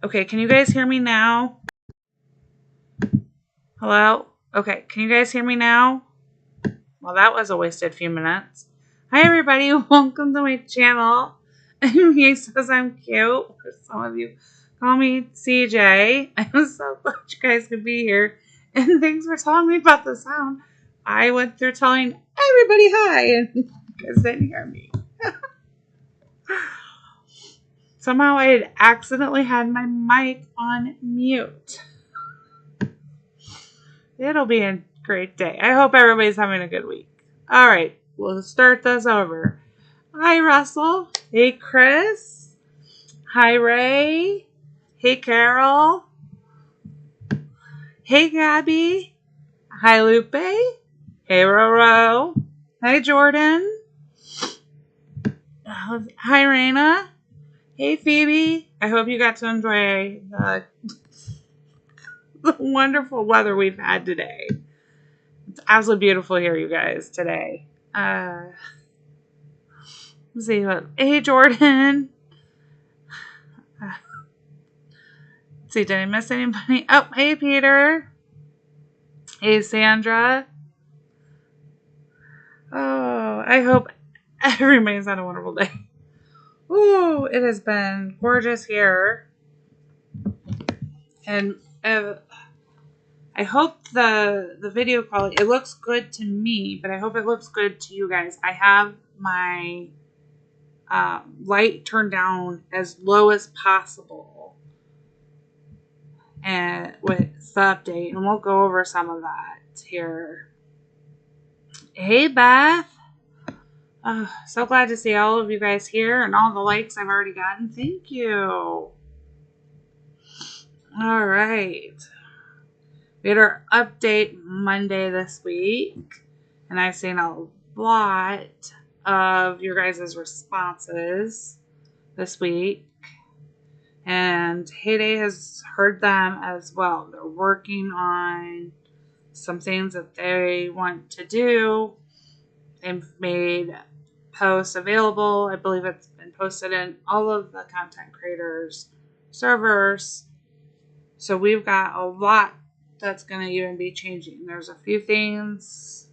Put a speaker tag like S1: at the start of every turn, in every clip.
S1: Okay, can you guys hear me now? Hello? Okay, can you guys hear me now? Well, that was a wasted few minutes. Hi, everybody. Welcome to my channel. Hesezimcute. Some of you call me CJ. I'm so glad you guys could be here. And thanks for telling me about the sound. I went through telling everybody hi, and you guys didn't hear me. Somehow I had accidentally had my mic on mute. It'll be a great day. I hope everybody's having a good week. All right, we'll start this over. Hi, Russell. Hey, Chris. Hi, Ray. Hey, Carol. Hey, Gabby. Hi, Lupe. Hey, Roro. Hi, Jordan. Hi, Raina. Hey, Phoebe. I hope you got to enjoy the wonderful weather we've had today. It's absolutely beautiful here, you guys, today. Let's see what. Hey, Jordan. Let's see, did I miss anybody? Oh, hey, Peter. Hey, Sandra. Oh, I hope everybody's had a wonderful day. Ooh, it has been gorgeous here. And I hope the video quality, it looks good to me, but I hope it looks good to you guys. I have my light turned down as low as possible and with the update, and we'll go over some of that here. Hey, Beth. So glad to see all of you guys here and all the likes I've already gotten. Thank you. All right. We had our update Monday this week, and I've seen a lot of your guys' responses this week. And Heyday has heard them as well. They're working on some things that they want to do. They've made posts available. I believe it's been posted in all of the content creators servers. So we've got a lot that's going to even be changing. There's a few things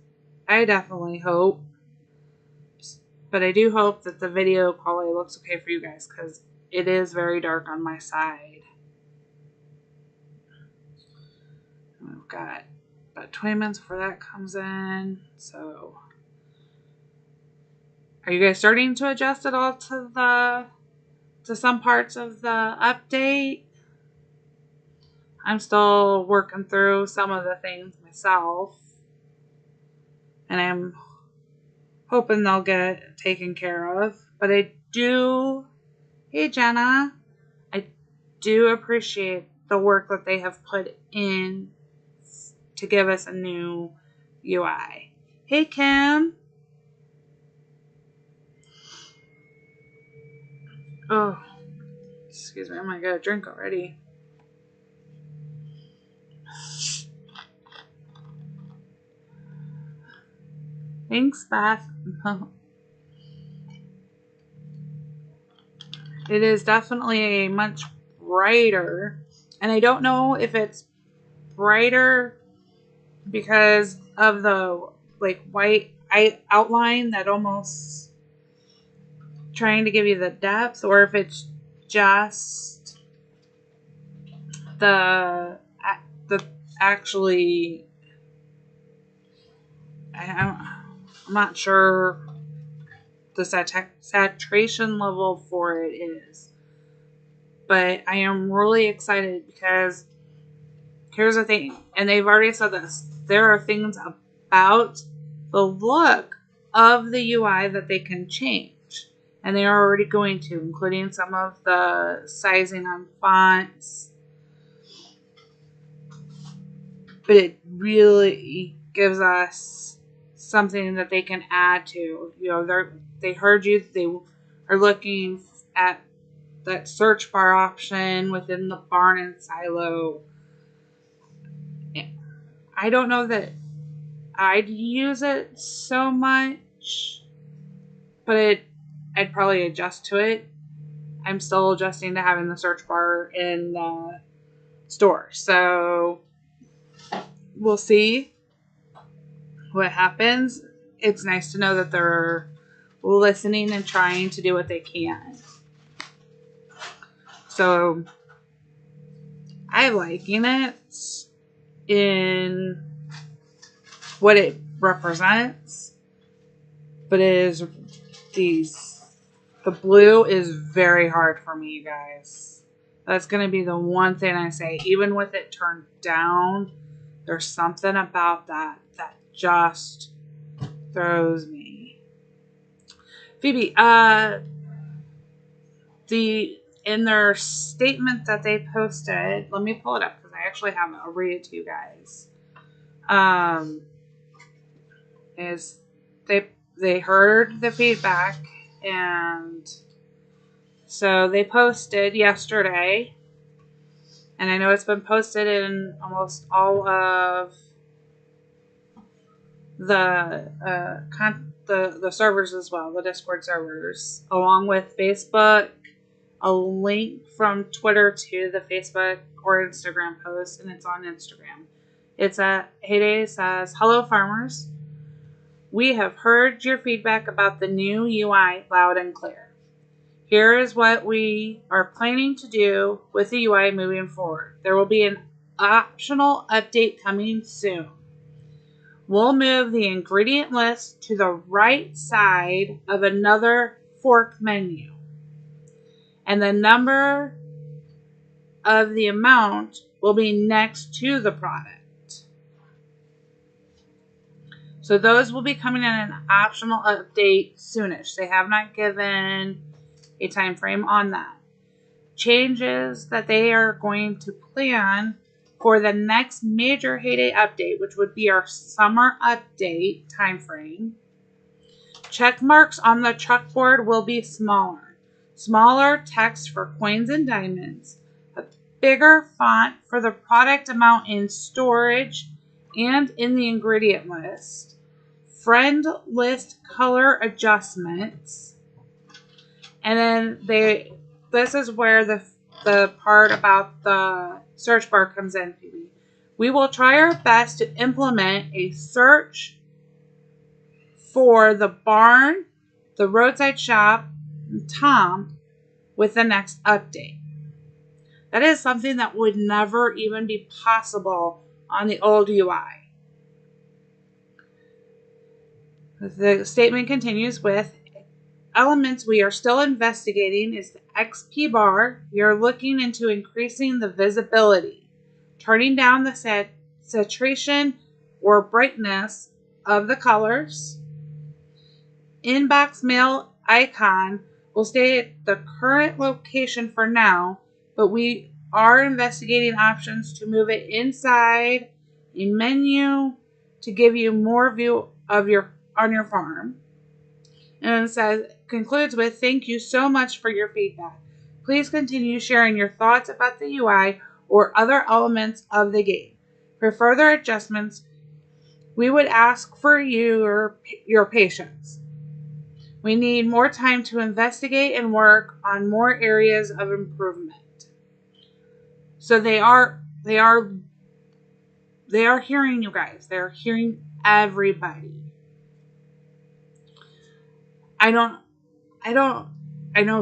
S1: I definitely hope, but I do hope that the video quality looks okay for you guys because it is very dark on my side. We've got about 20 minutes before that comes in. So are you guys starting to adjust at all to some parts of the update? I'm still working through some of the things myself, and I'm hoping they'll get taken care of. But I do, hey Jenna, I do appreciate the work that they have put in to give us a new UI. Hey Kim. Oh, excuse me, I'm gonna get a drink already. Thanks, Beth. It is definitely a much brighter, and I don't know if it's brighter because of the white outline that almost trying to give you the depth, or if it's just the actually I'm not sure the saturation level for it is, but I am really excited because here's the thing, and they've already said this, there are things about the look of the UI that they can change, and they are already going to, including some of the sizing on fonts, but it really gives us something that they can add to. You know, they heard you, they are looking at that search bar option within the barn and silo. I don't know that I'd use it so much, but I'd probably adjust to it. I'm still adjusting to having the search bar in the store. So we'll see what happens. It's nice to know that they're listening and trying to do what they can. So I'm liking it in what it represents, but it is the blue is very hard for me, you guys. That's going to be the one thing I say. Even with it turned down, there's something about that just throws me. Phoebe, in their statement that they posted, let me pull it up because I actually have it. I'll read it to you guys. Is they heard the feedback, and so they posted yesterday, and I know it's been posted in almost all of the servers as well, the Discord servers, along with Facebook, a link from Twitter to the Facebook or Instagram post, and it's on Instagram. It's at Heyday says, "Hello farmers. We have heard your feedback about the new UI loud and clear. Here is what we are planning to do with the UI moving forward. There will be an optional update coming soon. We'll move the ingredient list to the right side of another fork menu. And the number of the amount will be next to the product. So those will be coming in an optional update soonish. They have not given a time frame on that. Changes that they are going to plan for the next major Heyday update, which would be our summer update time frame. Check marks on the chalkboard will be smaller. Smaller text for coins and diamonds. A bigger font for the product amount in storage and in the ingredient list. Friend list color adjustments. And then this is where the part about the search bar comes in, Phoebe. We will try our best to implement a search for the barn, the roadside shop, and Tom with the next update. That is something that would never even be possible on the old UI. The statement continues with, elements we are still investigating is the XP bar. We are looking into increasing the visibility, turning down the saturation or brightness of the colors. Inbox mail icon will stay at the current location for now, but we are investigating options to move it inside a menu to give you more view of on your farm. And it says, concludes with, thank you so much for your feedback. Please continue sharing your thoughts about the UI or other elements of the game. For further adjustments, we would ask for your patience. We need more time to investigate and work on more areas of improvement. So they are hearing you guys. They're hearing everybody. I know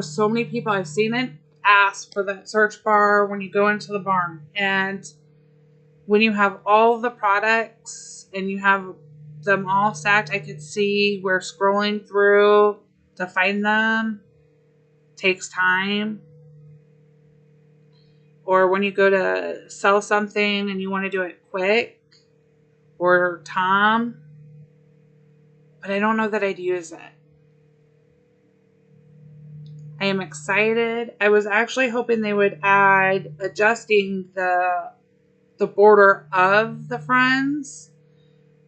S1: so many people, I've seen it ask for that search bar when you go into the barn. And when you have all the products and you have them all stacked, I could see where scrolling through to find them takes time. Or when you go to sell something and you want to do it quick. Or Tom. But I don't know that I'd use it. I am excited. I was actually hoping they would add adjusting the border of the friends,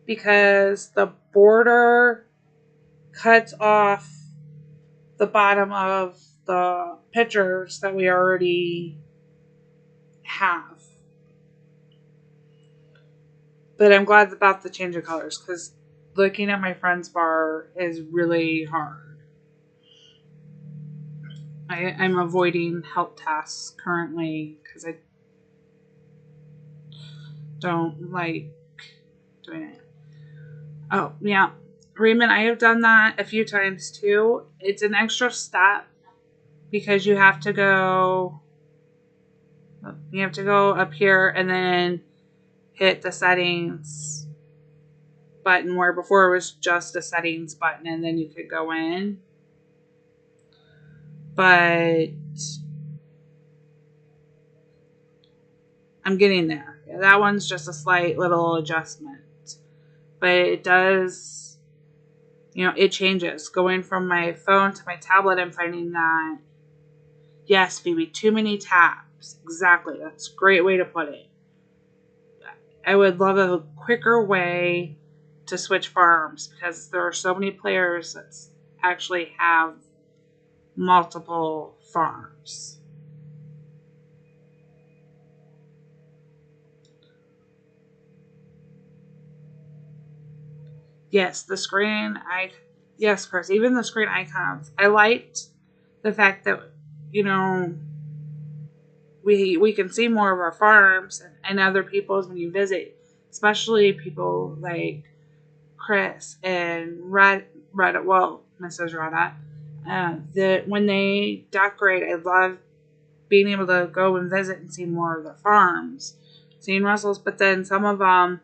S1: because the border cuts off the bottom of the pictures that we already have. But I'm glad about the change of colors, because looking at my friend's bar is really hard. I'm avoiding help tasks currently because I don't like doing it. Oh, yeah. Raymond, I have done that a few times too. It's an extra step because you have to go up here and then hit the settings button where before it was just a settings button and then you could go in. But I'm getting there. That one's just a slight little adjustment. But it does, it changes. Going from my phone to my tablet, I'm finding that, yes, Phoebe, too many tabs. Exactly. That's a great way to put it. I would love a quicker way to switch farms because there are so many players that actually have multiple farms. Yes, yes, Chris, even the screen icons. I liked the fact that, you know, we can see more of our farms and other people's when you visit, especially people like Chris and Reddit. Well, Mrs. Reddit. That when they decorate, I love being able to go and visit and see more of their farms, seeing Russell's. But then some of them,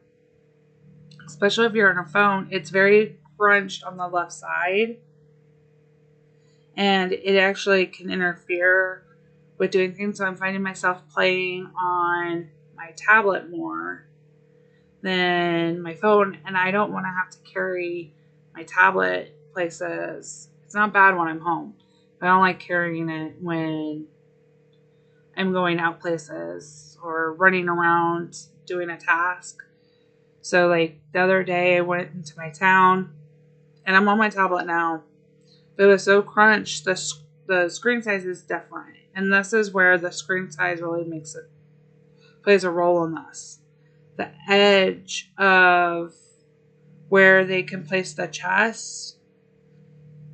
S1: especially if you're on a phone, it's very crunched on the left side, and it actually can interfere with doing things. So I'm finding myself playing on my tablet more than my phone, and I don't want to have to carry my tablet places. It's not bad when I'm home, but I don't like carrying it when I'm going out places or running around doing a task. So, like the other day, I went into my town, and I'm on my tablet now. But it was so crunched. The screen size is different, and this is where the screen size really plays a role in this. The edge of where they can place the chest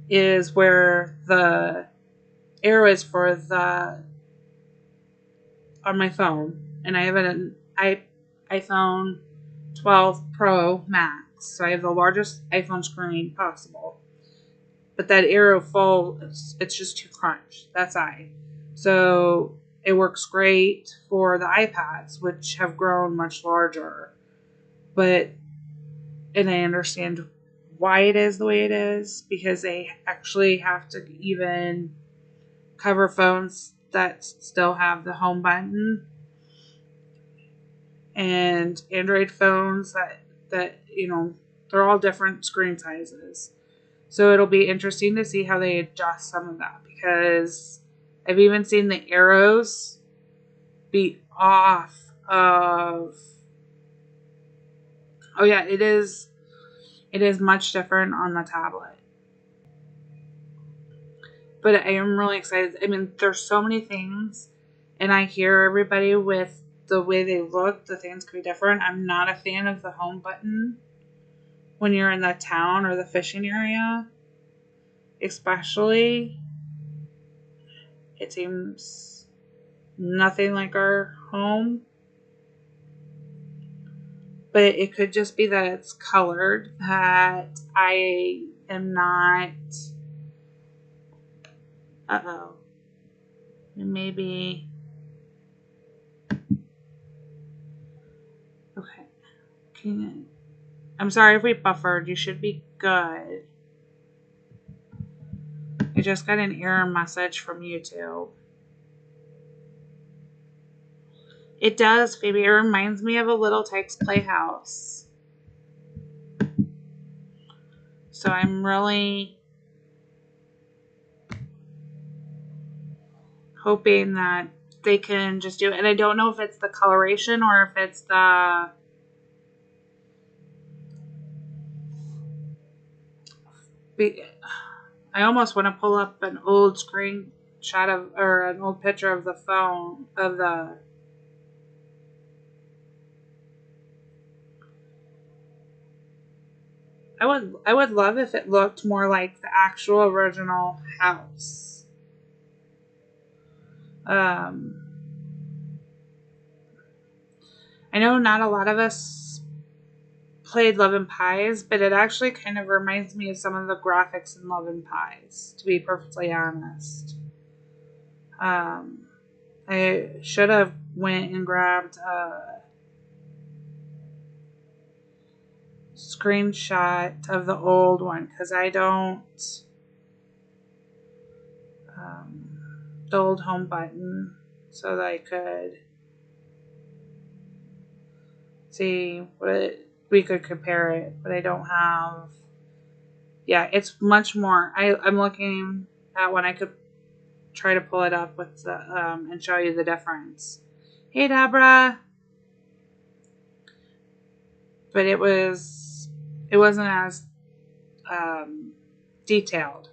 S1: is where the arrow is for the on my phone, and I have an iPhone 12 Pro Max, so I have the largest iPhone screen possible. But that arrow falls, it's just too crunched. That's So it works great for the iPads, which have grown much larger. And I understand why it is the way it is, because they actually have to even cover phones that still have the home button and Android phones that they're all different screen sizes. So it'll be interesting to see how they adjust some of that, because I've even seen the arrows be off of. Oh yeah, it is. It is much different on the tablet. But I am really excited. I mean, there's so many things, and I hear everybody with the way they look, the things could be different. I'm not a fan of the home button when you're in the town or the fishing area, especially. It seems nothing like our home. But it could just be that it's colored, that I am not. Uh-oh. Maybe. Okay. I'm sorry if we buffered. You should be good. I just got an error message from YouTube. It does, Phoebe. It reminds me of a Little Tykes Playhouse. So I'm really hoping that they can just do it. And I don't know if it's the coloration or if it's the. I almost want to pull up an old screenshot of, or an old picture of the phone, of the. I would love if it looked more like the actual original house. I know not a lot of us played Love and Pies, but it actually kind of reminds me of some of the graphics in Love and Pies, to be perfectly honest. I should have went and grabbed a screenshot of the old one because I don't. The old home button so that I could see we could compare it, but I don't have. Yeah, it's much more. I'm looking at when I could try to pull it up with the and show you the difference. Hey, Deborah. But it wasn't as detailed.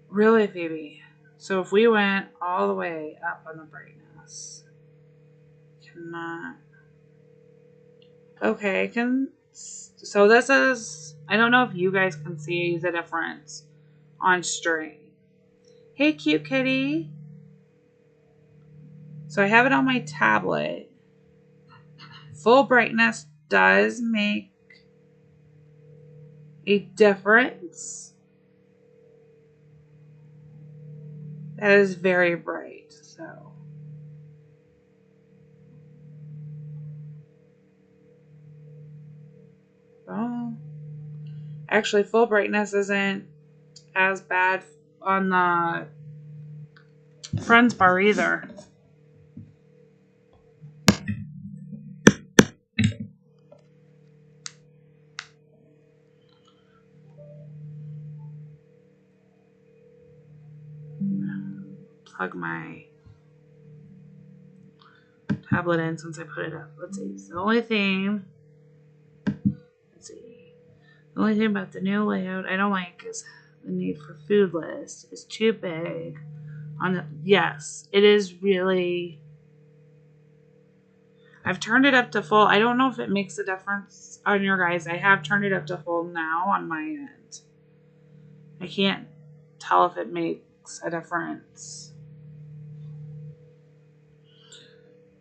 S1: Really, Phoebe. So if we went all the way up on the brightness, cannot. Okay, I can. So this is. I don't know if you guys can see the difference on stream. Hey, cute kitty. So I have it on my tablet. Full brightness does make a difference. That is very bright. So. Oh. Actually, full brightness isn't as bad on the friends bar either. Plug my tablet in since I put it up. Let's see. So the only thing. Let's see. The only thing about the new layout I don't like is the need for food list. It's too big. Yes, it is really. I've turned it up to full. I don't know if it makes a difference on your guys. I have turned it up to full now on my end. I can't tell if it makes a difference.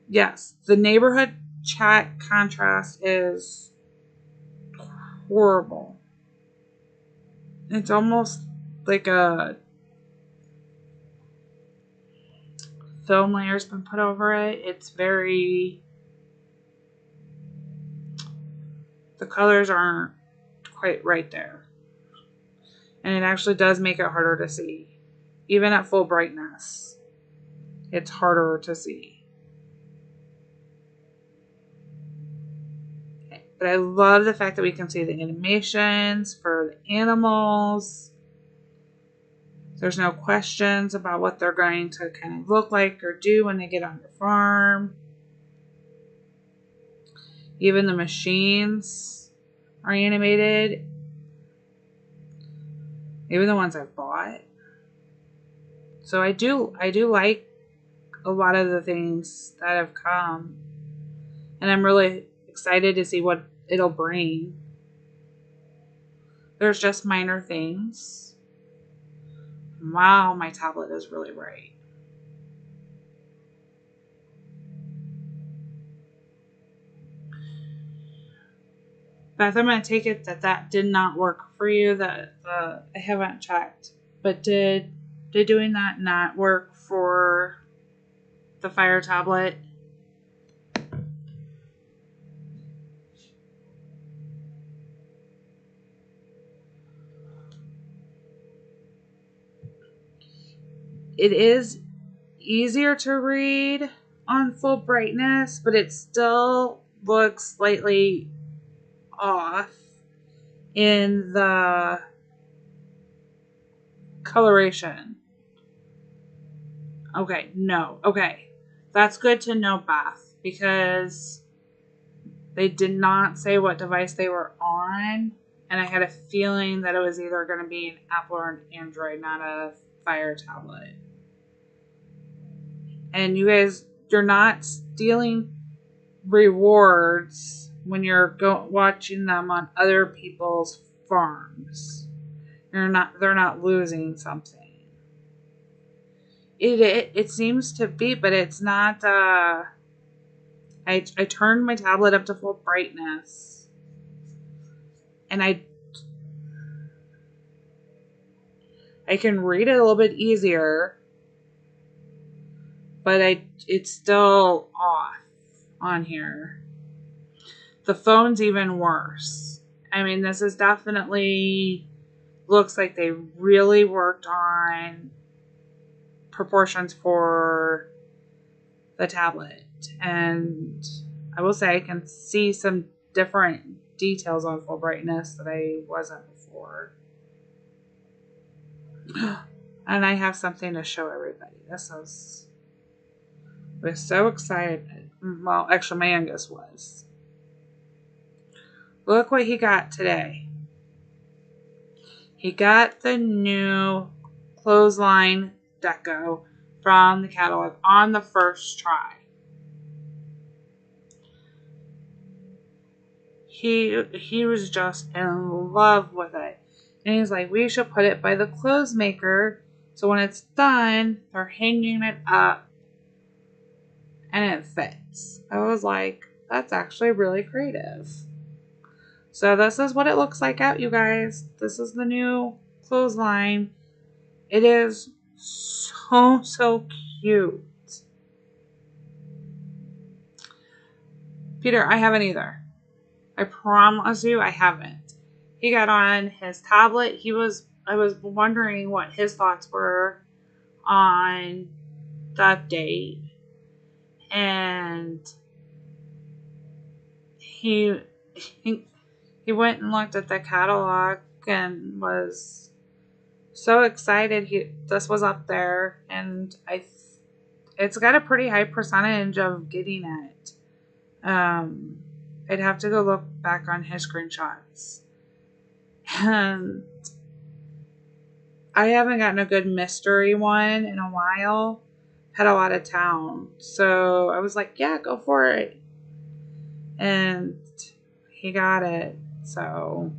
S1: Yes, the neighborhood chat contrast is horrible. It's almost like a film layer's been put over it. It's very. The colors aren't quite right there. And it actually does make it harder to see. Even at full brightness, it's harder to see. But I love the fact that we can see the animations for the animals. There's no questions about what they're going to kind of look like or do when they get on your farm. Even the machines are animated. Even the ones I've bought. So I do like a lot of the things that have come. And I'm really excited to see what it'll bring. There's just minor things. Wow, my tablet is really bright. Beth, I'm going to take it that did not work for you. That I haven't checked. But did doing that not work for the Fire tablet? It is easier to read on full brightness, but it still looks slightly off in the coloration. Okay, no. Okay. That's good to know, Beth, because they did not say what device they were on, and I had a feeling that it was either going to be an Apple or an Android, not a Fire tablet. And you guys, you're not stealing rewards when you're watching them on other people's farms. They're not losing something. It seems to be, but it's not. I turned my tablet up to full brightness, and I can read it a little bit easier, but it's still off on here. The phone's even worse. I mean, this is definitely looks like they really worked on proportions for the tablet. And I will say I can see some different details on full brightness that I wasn't before. And I have something to show everybody. We're so excited. Well, actually, my youngest was. Look what he got today. He got the new clothesline deco from the catalog on the first try. He was just in love with it. And he's like, we should put it by the clothes maker so when it's done, they're hanging it up and it fits. I was like, that's actually really creative. So this is what it looks like out, you guys. This is the new clothesline. It is so cute. Peter, I haven't either. I promise you I haven't. He got on his tablet. I was wondering what his thoughts were on the update. And he went and looked at the catalog and was so excited this was up there, and it's got a pretty high percentage of getting it. I'd have to go look back on his screenshots. And I haven't gotten a good mystery one in a while. Had a lot of town. So I was like, yeah, go for it. And he got it. So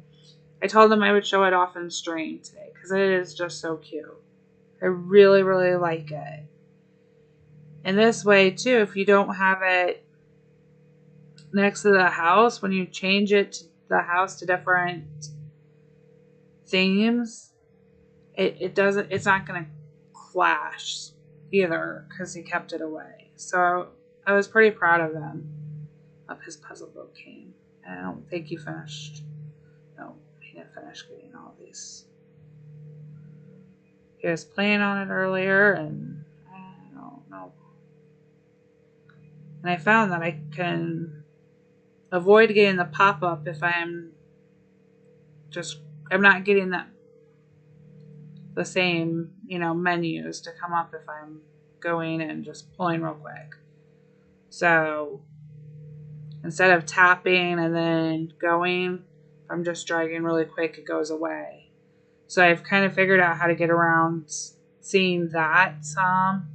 S1: I told him I would show it off in stream today because it is just so cute. I really, really like it. And this way, too, if you don't have it next to the house, when you change it to the house to different themes, it's not going to clash either because he kept it away. So I was pretty proud of him, of his puzzle book game. And I don't think he finished. No, he didn't finish getting all these. He was playing on it earlier, and I don't know. And I found that I can avoid getting the pop-up if I'm not getting the same, menus to come up if I'm going and just pulling real quick. So instead of tapping and then going, if I'm just dragging really quick, it goes away. So I've kind of figured out how to get around seeing that some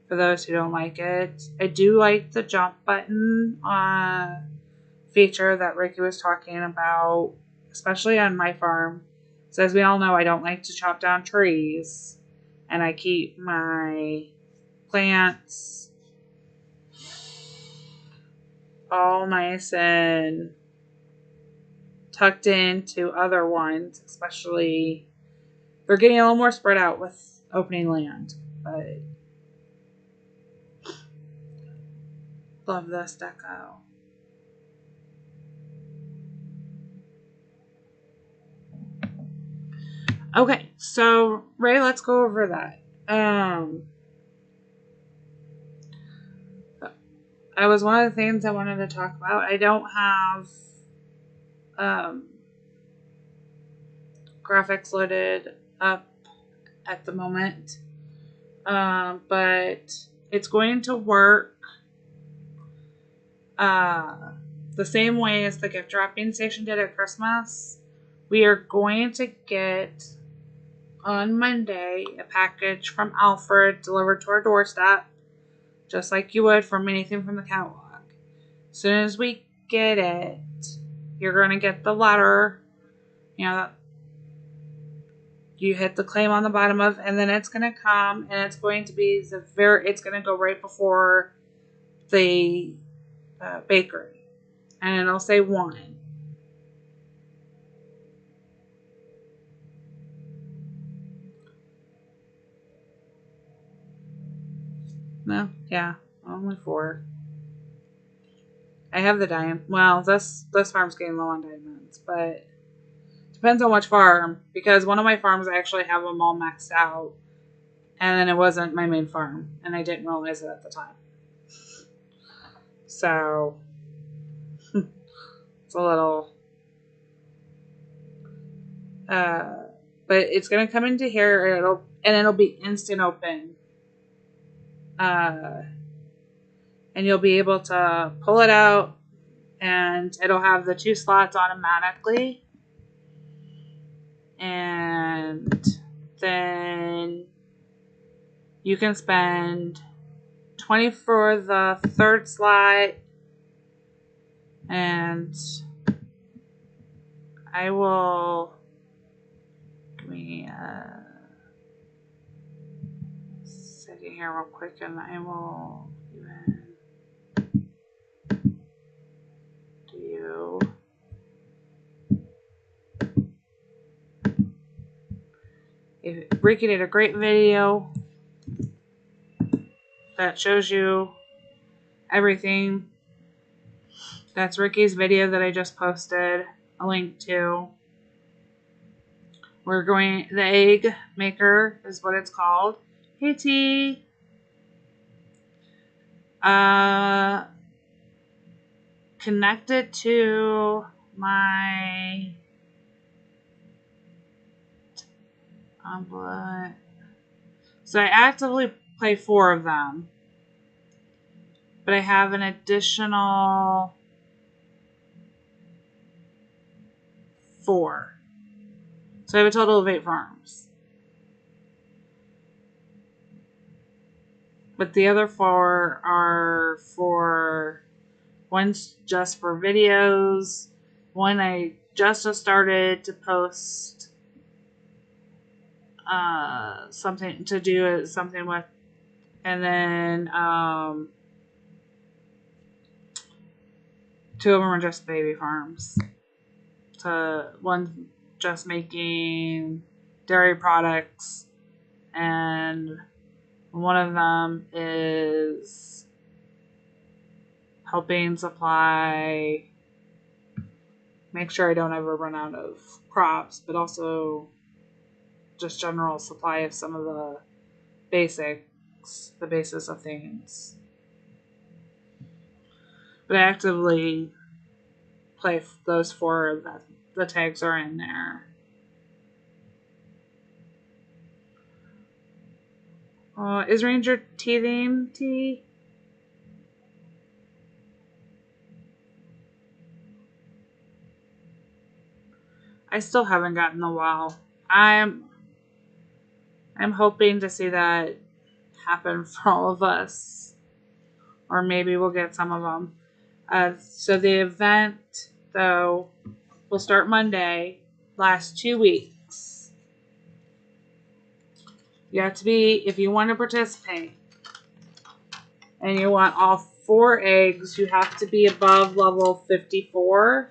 S1: for those who don't like it. I do like the jump button feature that Ricky was talking about, especially on my farm. So as we all know, I don't like to chop down trees, and I keep my plants all nice and tucked into other ones, especially they're getting a little more spread out with opening land. But love this deco. Okay, so Ray, let's go over that. That was one of the things I wanted to talk about. I don't have graphics loaded up at the moment, but it's going to work the same way as the gift wrapping station did at Christmas. We are going to get on Monday a package from Alfred delivered to our doorstep, just like you would from anything from the catalog. As soon as we get it, you're going to get the letter, you know, you hit the claim on the bottom of, and then it's going to come, and it's going to be it's going to go right before the bakery, and it'll say 1. No, yeah, only 4. I have the diamond. Well, this farm's getting low on diamonds, but depends on which farm, because one of my farms I actually have them all maxed out, and then it wasn't my main farm, and I didn't realize it at the time. So it's a little, but it's gonna come into here, and it'll be instant open, and you'll be able to pull it out, and it'll have the 2 slots automatically, and then you can spend 20 for the 3rd slot, and I will give me a second here real quick, and I will even do Ricky did a great video that shows you everything. That's Ricky's video that I just posted a link to. The egg maker is what it's called. Hey T. Connected to my so I actively play 4 of them, but I have an additional 4, so I have a total of 8 farms, but the other 4 are one's just for videos, one I just started to post something with, and then 2 of them are just baby farms. One just making dairy products, and one of them is helping make sure I don't ever run out of crops, but also just general supply of some of the basis of things. But I actively play those 4 that the tags are in there. Is Ranger teething, T? I still haven't gotten the well. I'm hoping to see that happen for all of us, or maybe we'll get some of them. So the event, though, will start Monday, last 2 weeks. You have to be, if you want to participate, and you want all 4 eggs, you have to be above level 54.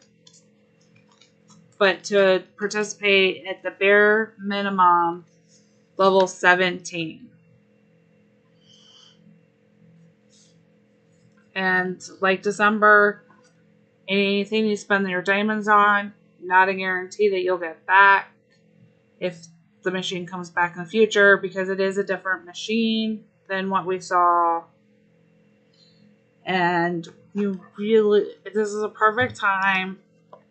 S1: But to participate at the bare minimum, level 17. And like December, anything you spend your diamonds on, not a guarantee that you'll get back if the machine comes back in the future, because it is a different machine than what we saw. And this is a perfect time.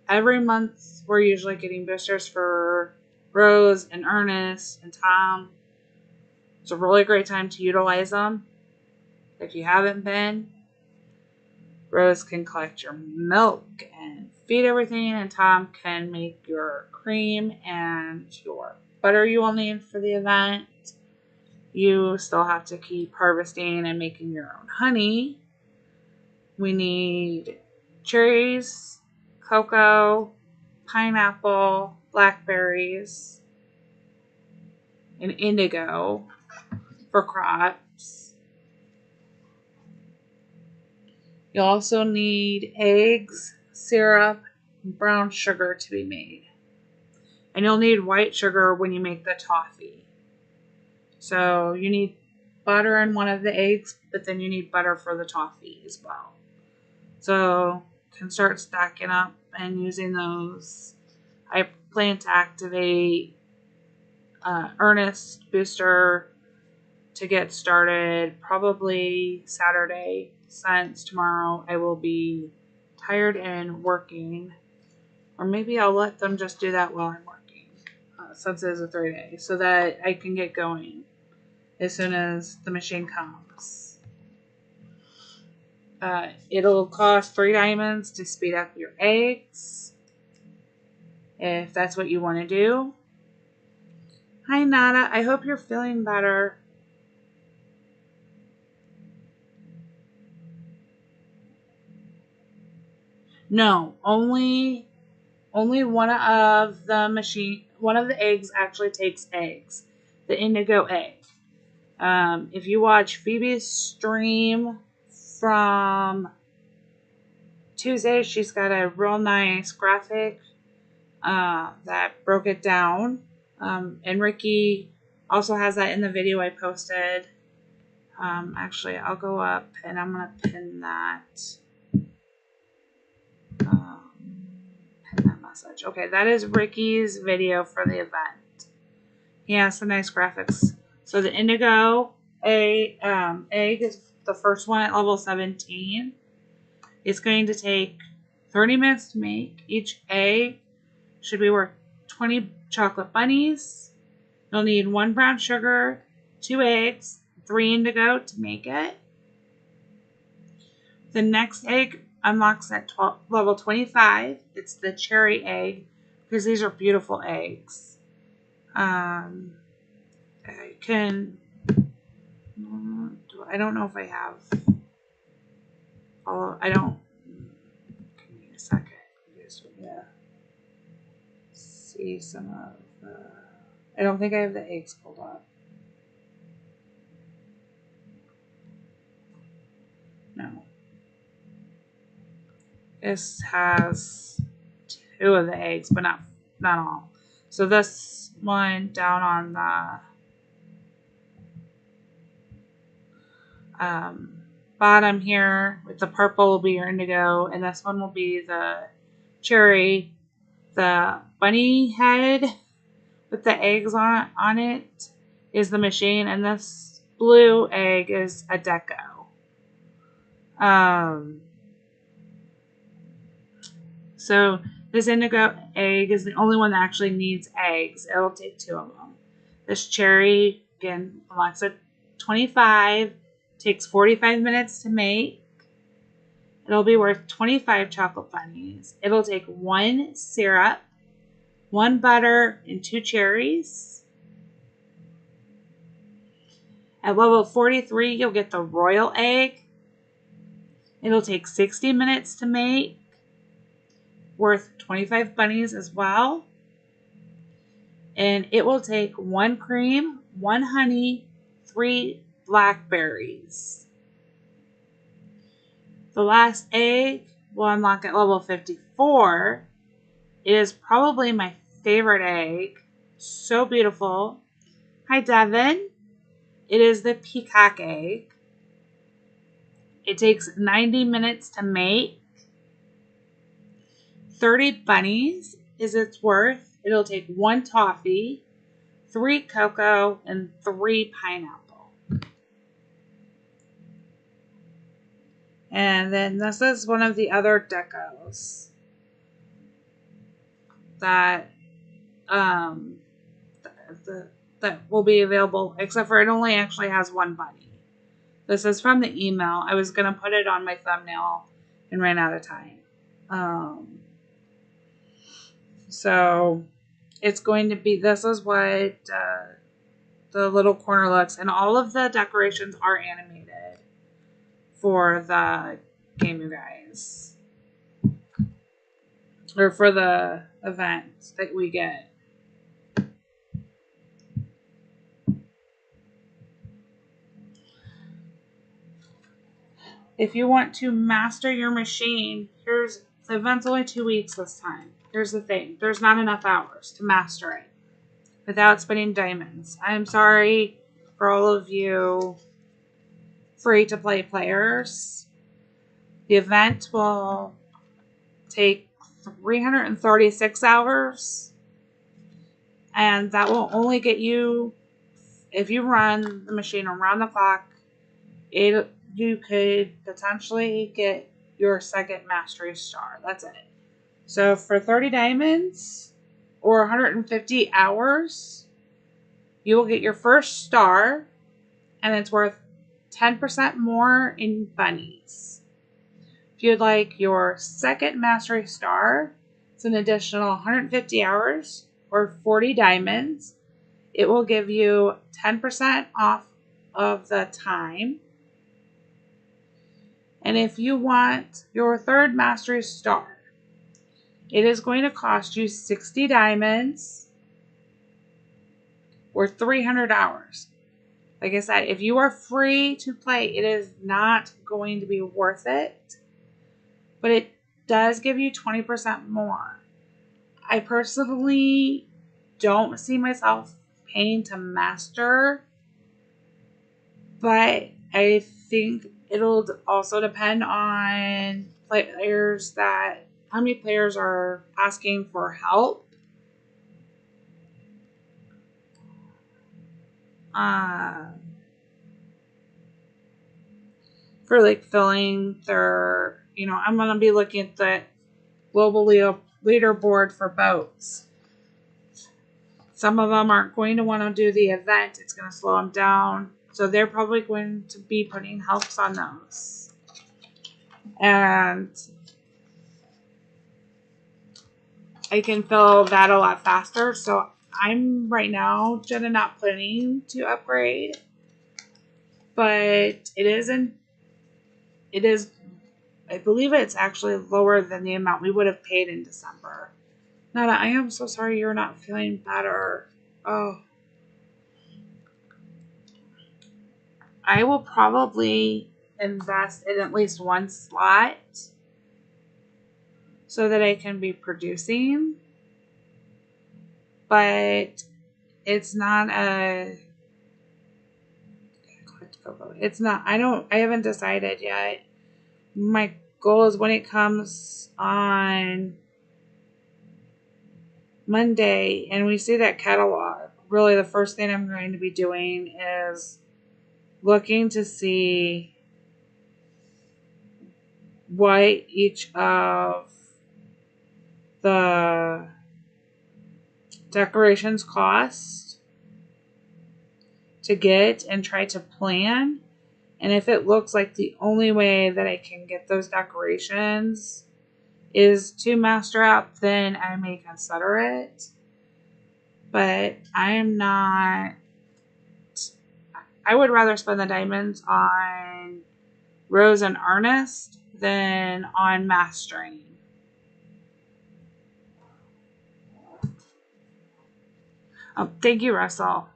S1: Every month, we're usually getting boosters for Rose and Ernest and Tom. It's a really great time to utilize them. If you haven't been, Rose can collect your milk and feed everything, and Tom can make your cream and your butter you will need for the event. You still have to keep harvesting and making your own honey. We need cherries, cocoa, pineapple, blackberries, and indigo for crops. You'll also need eggs, syrup, and brown sugar to be made. And you'll need white sugar when you make the toffee. So you need butter in one of the eggs, but then you need butter for the toffee as well. So you can start stacking up and using those. I plan to activate Earnest Booster to get started probably Saturday, since tomorrow I will be tired and working. Or maybe I'll let them just do that while I'm working, since it is a 3-day, so that I can get going as soon as the machine comes. It'll cost 3 diamonds to speed up your eggs, if that's what you want to do. Hi Nada, I hope you're feeling better. No, only one of the eggs actually takes eggs. The indigo egg. If you watch Phoebe's stream from Tuesday, she's got a real nice graphic that broke it down. And Ricky also has that in the video I posted. Actually, I'll go up and I'm going to pin that. Pin that message. Okay, that is Ricky's video for the event. He has some nice graphics. So the indigo egg is the first one at level 17. It's going to take 30 minutes to make. Each egg should be worth 20 chocolate bunnies. You'll need 1 brown sugar, 2 eggs, 3 indigo to make it. The next egg unlocks at level 25. It's the cherry egg, because these are beautiful eggs. I don't know if I have. I don't. Give me a second. Yeah. See some of the. I don't think I have the eggs pulled up. No. This has 2 of the eggs, but not all. So this one down on the bottom here with the purple will be your indigo, and this one will be the cherry. The bunny head with the eggs on it is the machine, and this blue egg is a deco. So this indigo egg is the only one that actually needs eggs. It'll take 2 of them. This cherry, again, unlocks at 25, takes 45 minutes to make. It'll be worth 25 chocolate bunnies. It'll take 1 syrup, 1 butter, and 2 cherries. At level 43, you'll get the royal egg. It'll take 60 minutes to make, worth 25 bunnies as well. And it will take 1 cream, 1 honey, 3 blackberries. The last egg will unlock at level 54. It is probably my favorite egg. So beautiful. Hi, Devin. It is the peacock egg. It takes 90 minutes to make. 30 bunnies is its worth. It'll take 1 toffee, 3 cocoa, and 3 pineapple. And then this is one of the other decos that that will be available, except for it only actually has 1 bunny. This is from the email. I was going to put it on my thumbnail and ran out of time. So it's going to be, this is what the little corner looks, and all of the decorations are animated for the game, you guys. or for the event that we get. If you want to master your machine, the event's only 2 weeks this time. Here's the thing. There's not enough hours to master it without spending diamonds. I'm sorry for all of you free-to-play players. The event will take 336 hours, and that will only get you, if you run the machine around the clock, you could potentially get your second mastery star. That's it. So for 30 diamonds or 150 hours, you will get your first star, and it's worth 10% more in bunnies. If you'd like your second mastery star, it's an additional 150 hours or 40 diamonds. It will give you 10% off of the time. And if you want your third mastery star, it is going to cost you 60 diamonds or 300 hours. Like I said, if you are free to play, it is not going to be worth it. But it does give you 20% more. I personally don't see myself paying to master, but I think it'll also depend on players how many players are asking for help. For like filling their, I'm going to be looking at the global leaderboard for boats. Some of them aren't going to want to do the event. It's going to slow them down. So they're probably going to be putting helps on those. And I can fill that a lot faster. So I'm right now, Jenna, not planning to upgrade. But it is, I believe it's actually lower than the amount we would have paid in December. Nada, I am so sorry you're not feeling better. Oh. I will probably invest in at least one slot so that I can be producing. But it's not I haven't decided yet. My goal is when it comes on Monday and we see that catalog, really the first thing I'm going to be doing is looking to see what each of the decorations cost to get and try to plan. And if it looks like the only way that I can get those decorations is to master out, then I may consider it. But I would rather spend the diamonds on Rose and Ernest than on mastering. Oh, thank you, Russell.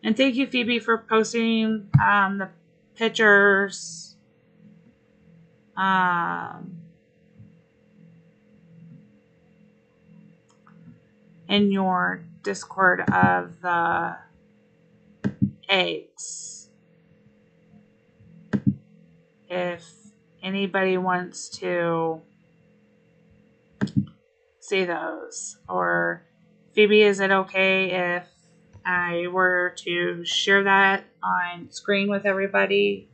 S1: And thank you, Phoebe, for posting the pictures in your Discord of the eggs. If anybody wants to see those. Or, Phoebe, is it okay if I were to share that on screen with everybody?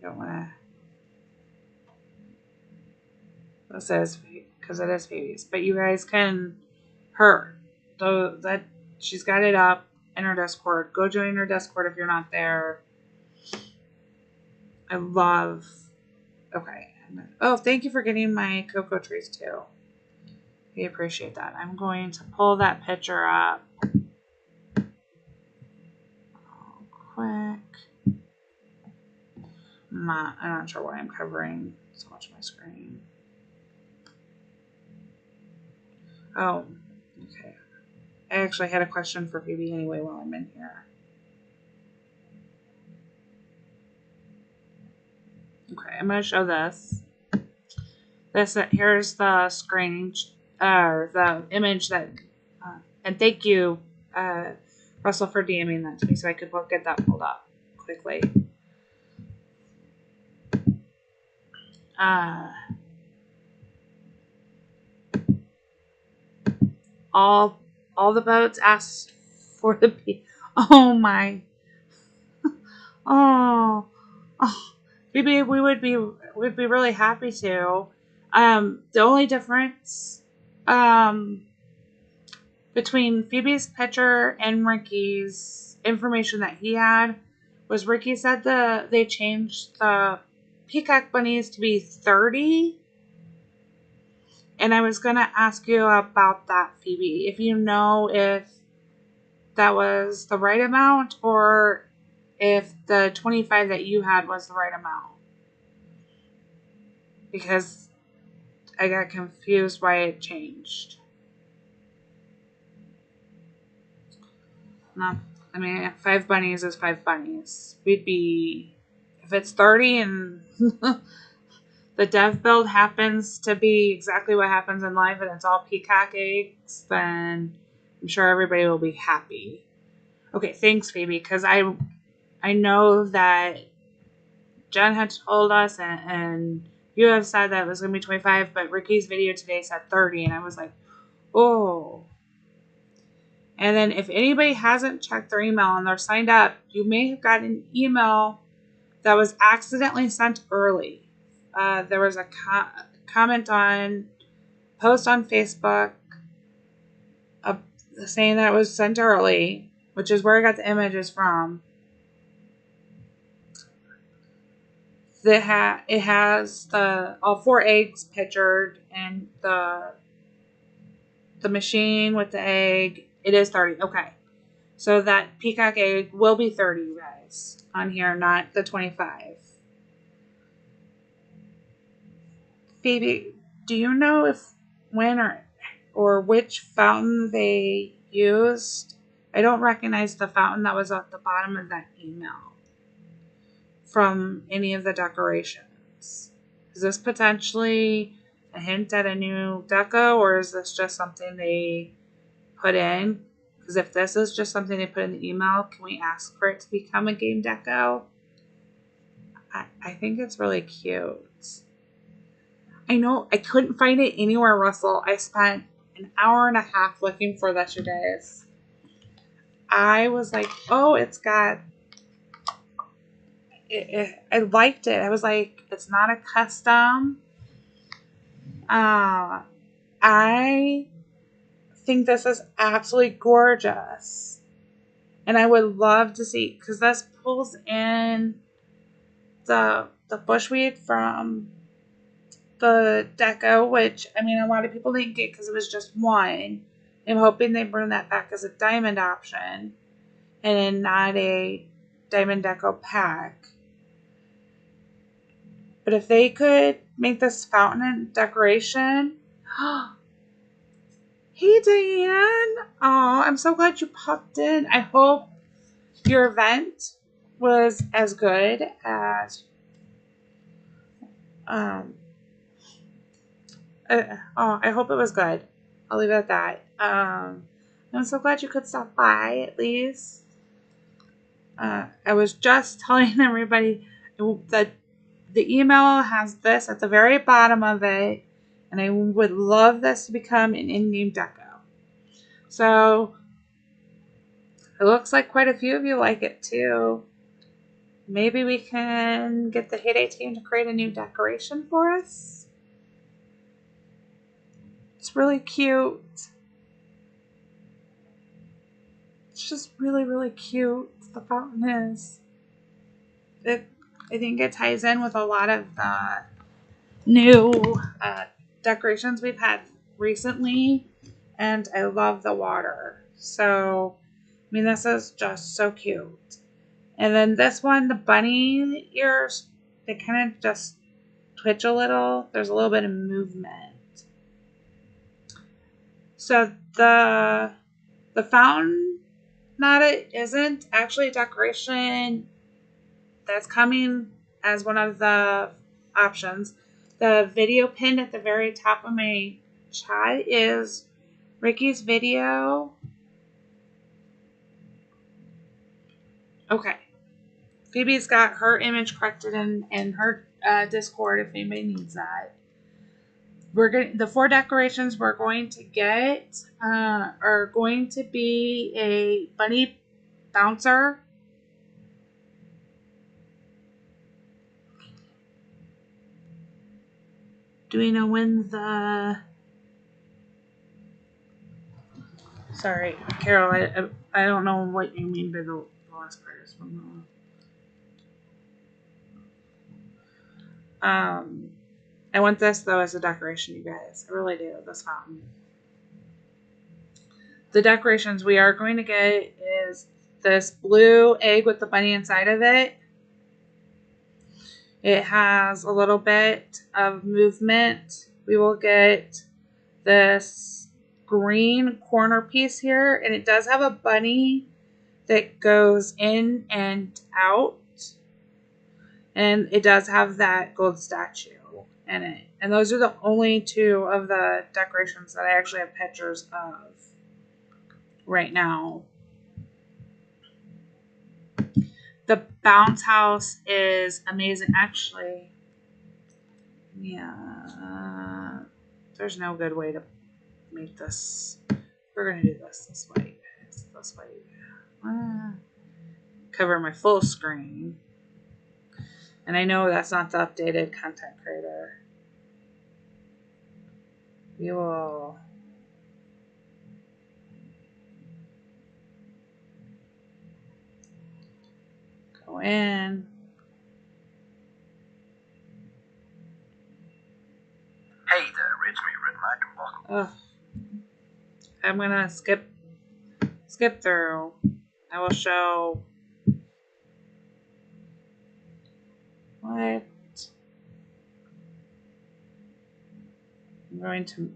S1: Don't want to. It says because it is Phoebe's, but you guys can that she's got it up in her Discord. Go join her Discord if you're not there. Okay. Oh, thank you for getting my cocoa trees too. We appreciate that. I'm going to pull that picture up quick. I'm not sure why I'm covering so much of my screen. Oh, okay. I actually had a question for Phoebe anyway while I'm in here. Okay, I'm going to show this. Here's the screen, the image that, and thank you, Russell, for DMing that to me so I could get that pulled up quickly. All the boats asked for the oh my, oh, maybe we'd be really happy to. The only difference between Phoebe's picture and Ricky's information that he had was Ricky said they changed the peacock bunnies to be 30. And I was going to ask you about that, Phoebe, if you know if that was the right amount or if the 25 that you had was the right amount. Because I got confused why it changed. No, I mean, 5 bunnies is 5 bunnies. We'd be, if it's 30 and the dev build happens to be exactly what happens in life and it's all peacock eggs, then I'm sure everybody will be happy. Okay, thanks, Phoebe, because I know that Jen had told us and you have said that it was going to be 25, but Ricky's video today said 30, and I was like, oh. And then if anybody hasn't checked their email and they're signed up, you may have gotten an email that was accidentally sent early. There was a comment post on Facebook saying that it was sent early, which is where I got the images from. It has all 4 eggs pictured and the machine with the egg. It is 30. Okay. So that peacock egg will be 30, you guys, on here, not the 25. Phoebe, do you know if when or which fountain they used? I don't recognize the fountain that was at the bottom of that email from any of the decorations. Is this potentially a hint at a new deco, or is this just something they put in? Because if this is just something they put in the email, can we ask for it to become a game deco? I think it's really cute. I know I couldn't find it anywhere, Russell. I spent an hour and a half looking for this, you guys. I was like, oh, it's got... I liked it. I was like, it's not a custom. I think this is absolutely gorgeous. And I would love to see, because this pulls in the bushweed from the deco, which, I mean, a lot of people didn't get because it was just one. I'm hoping they bring that back as a diamond option and not a diamond deco pack. But if they could make this fountain decoration... Hey, Diane. Oh, I'm so glad you popped in. I hope your event was as good as... I hope it was good. I'll leave it at that. I'm so glad you could stop by at least. I was just telling everybody that the email has this at the very bottom of it, and I would love this to become an in-game deco. So it looks like quite a few of you like it too. Maybe we can get the Heyday team to create a new decoration for us. It's really cute. It's just really, really cute. The fountain is. I think it ties in with a lot of the new decorations we've had recently, and I love the water. So, I mean, this is just so cute. And then this one, the bunny ears, they kind of just twitch a little. There's a little bit of movement. So the fountain knot isn't actually a decoration that's coming as one of the options. The video pinned at the very top of my chat is Ricky's video. Okay. Phoebe's got her image corrected in her Discord if anybody needs that. The 4 decorations we're going to get are going to be a bunny bouncer. Do we know when the... Sorry, Carol, I don't know what you mean by the last part. I want this, though, as a decoration, you guys. I really do, this fountain. The decorations we are going to get is this blue egg with the bunny inside of it. It has a little bit of movement. We will get this green corner piece here, and it does have a bunny that goes in and out. And it does have that gold statue in it. And those are the only 2 of the decorations that I actually have pictures of right now. The bounce house is amazing. Actually, yeah, there's no good way to make this. We're going to do this way, guys. This way. Cover my full screen. And I know that's not the updated content creator. We will go in.
S2: Hey there, it's me, Red Knight, and welcome.
S1: I'm gonna skip through. I will show what I'm going to.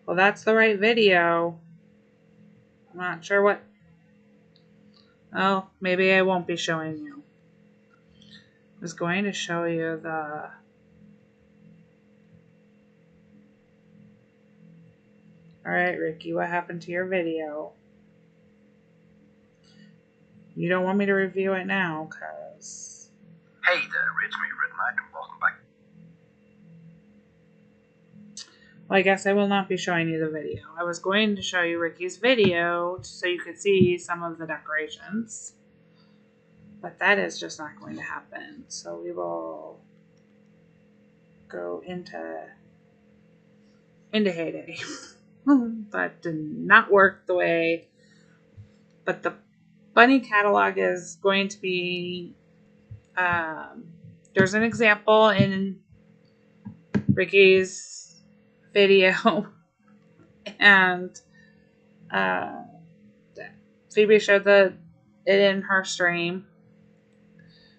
S1: Well, that's the right video. I'm not sure what. Oh, maybe I won't be showing you. I was going to show you the. Alright, Ricky, what happened to your video? You don't want me to review it now, cause...
S2: Hey there, it's me, Red Knight, and welcome back.
S1: Well, I guess I will not be showing you the video. I was going to show you Ricky's video so you could see some of the decorations. But that is just not going to happen. So we will go into Heyday. That did not work the way. But the bunny catalog is going to be... there's an example in Ricky's video. And Phoebe showed it in her stream.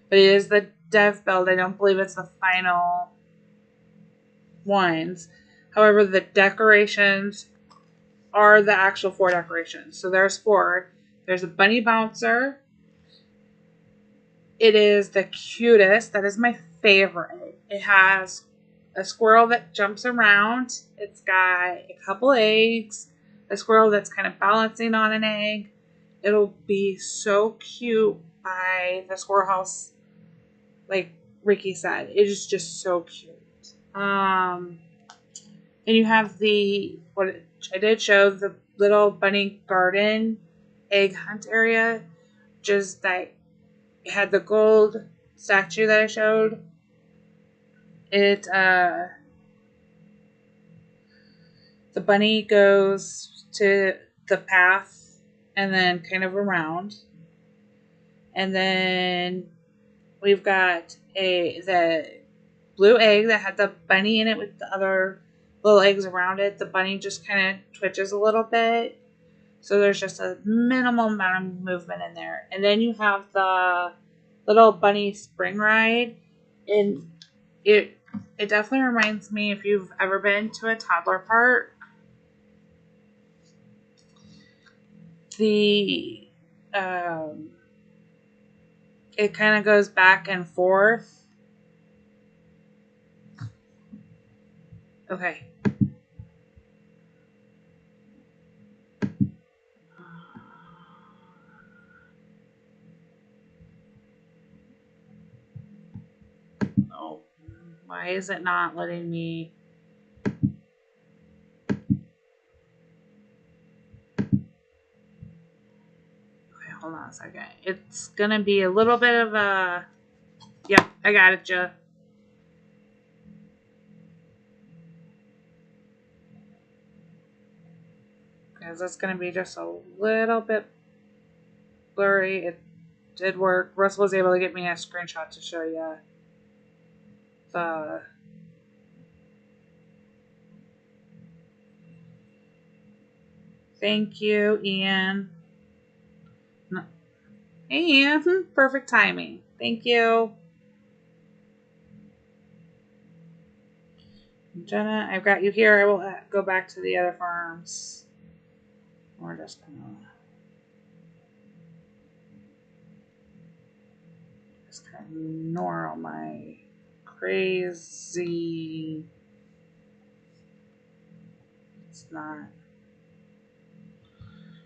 S1: But it is the dev build. I don't believe it's the final ones. However, the decorations are the actual 4 decorations. So there's 4. There's a bunny bouncer. It is the cutest. That is my favorite. It has a squirrel that jumps around. It's got a couple eggs. A squirrel that's kind of balancing on an egg. It'll be so cute by the squirrel house, like Ricky said. It is just so cute. And you have what I did show, the little bunny garden egg hunt area. Just that it had the gold statue that I showed. The bunny goes to the path and then kind of around. And then we've got the blue egg that had the bunny in it with the other little eggs around it. The bunny just kind of twitches a little bit. So there's just a minimal amount of movement in there. And then you have the little bunny spring ride, and it definitely reminds me, if you've ever been to a toddler park, the it kind of goes back and forth. Okay. Oh, why is it not letting me? Okay, hold on a second. It's gonna be a little bit of a. Yep, I got it, Joe. Because it's gonna be just a little bit blurry. It did work. Russell was able to get me a screenshot to show you the. Thank you, Ian. No. Hey, Ian. Perfect timing. Thank you. Jenna, I've got you here. I will go back to the other farms. We're just gonna ignore all my crazy. It's not.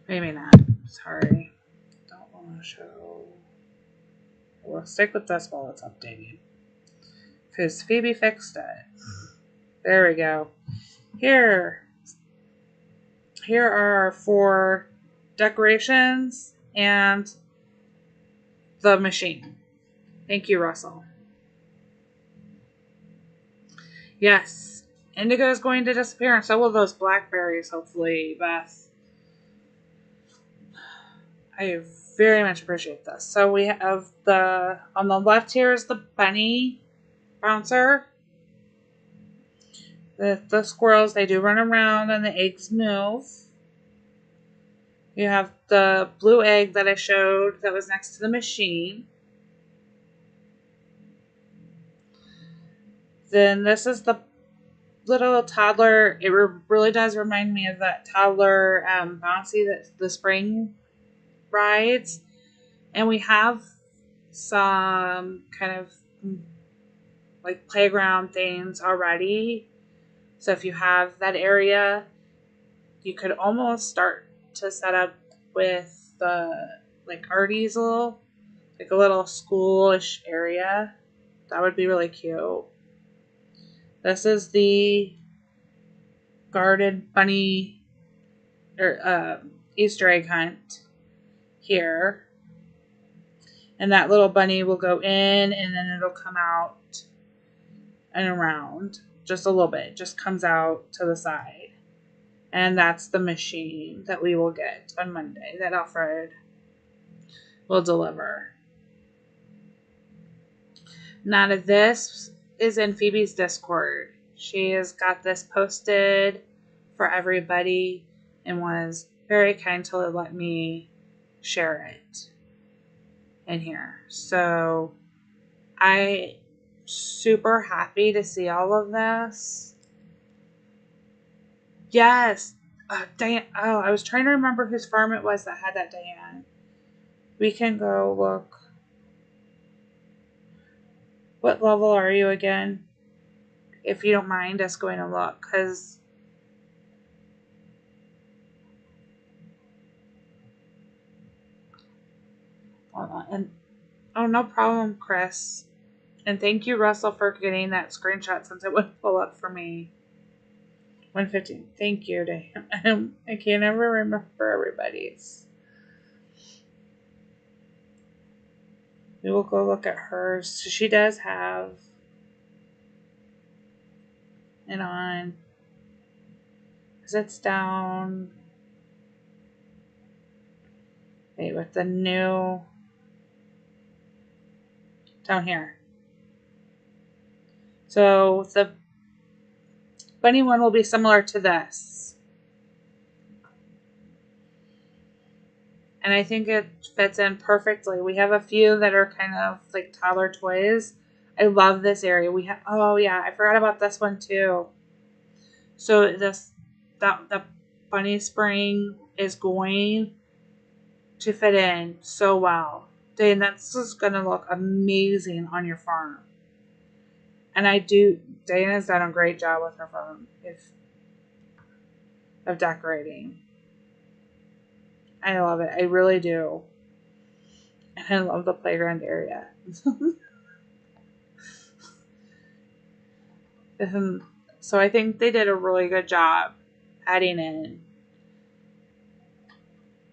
S1: Maybe not. Sorry. Don't want to show. We'll stick with this while it's updating. Because Phoebe fixed it. There we go. Here are our 4 decorations and the machine. Thank you, Russell. Yes, indigo is going to disappear, and so will those blackberries, hopefully, Beth. I very much appreciate this. So we have on the left here is the bunny bouncer. The squirrels, they do run around and the eggs move. You have the blue egg that I showed that was next to the machine. Then this is the little toddler. It really does remind me of that toddler bouncy that the spring rides. And we have some kind of like playground things already. So if you have that area, you could almost start to set up with the like art easel, like a little schoolish area. That would be really cute. This is the guarded bunny or Easter egg hunt here. And that little bunny will go in and then it'll come out and around just a little bit. Just comes out to the side. And that's the machine that we will get on Monday that Alfred will deliver. None of this is in Phoebe's Discord. She has got this posted for everybody and was very kind to let me share it in here. So I'm super happy to see all of this. Yes. Diane. Oh, I was trying to remember whose farm it was that had that, Diane. We can go look. What level are you again? If you don't mind us going to look, because and oh, no problem, Chris. And thank you, Russell, for getting that screenshot since it wouldn't pull up for me. 115. Thank you, Dan. I can't ever remember everybody's. We will go look at hers. So she does have it on. Because it's down. Wait, with the new. Down here. So the bunny one will be similar to this. And I think it fits in perfectly. We have a few that are kind of like toddler toys. I love this area. We have, oh yeah, I forgot about this one too. So the bunny spring is going to fit in so well. Dane, that's just gonna look amazing on your farm. And Dana's done a great job with her farm of decorating. I love it. I really do. And I love the playground area. So I think they did a really good job adding in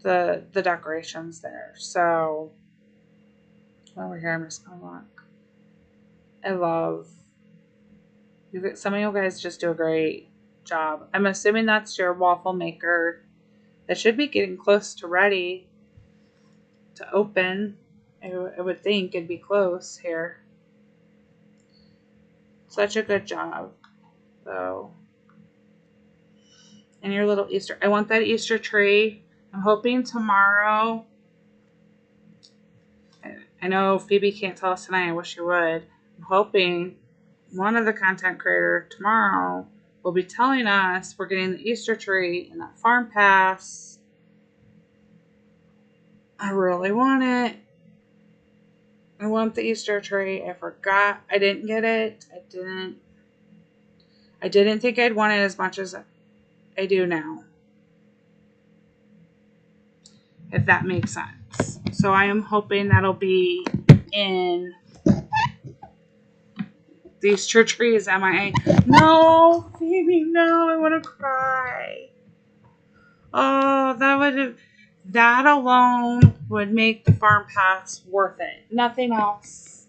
S1: the decorations there. So while we're here, I'm just gonna look. I love you. Some of you guys just do a great job. I'm assuming that's your waffle maker. It should be getting close to ready to open. I would think it'd be close here. Such a good job, though. And your little Easter. I want that Easter tree. I'm hoping tomorrow. I know Phoebe can't tell us tonight. I wish she would. I'm hoping one of the content creator tomorrow will be telling us we're getting the Easter tree and that farm pass. I really want it. I want the Easter tree. I forgot. I didn't get it. I didn't think I'd want it as much as I do now. If that makes sense. So I am hoping that'll be in these church trees. No, Phoebe, no, I want to cry. Oh, that alone would make the farm pass worth it. Nothing else.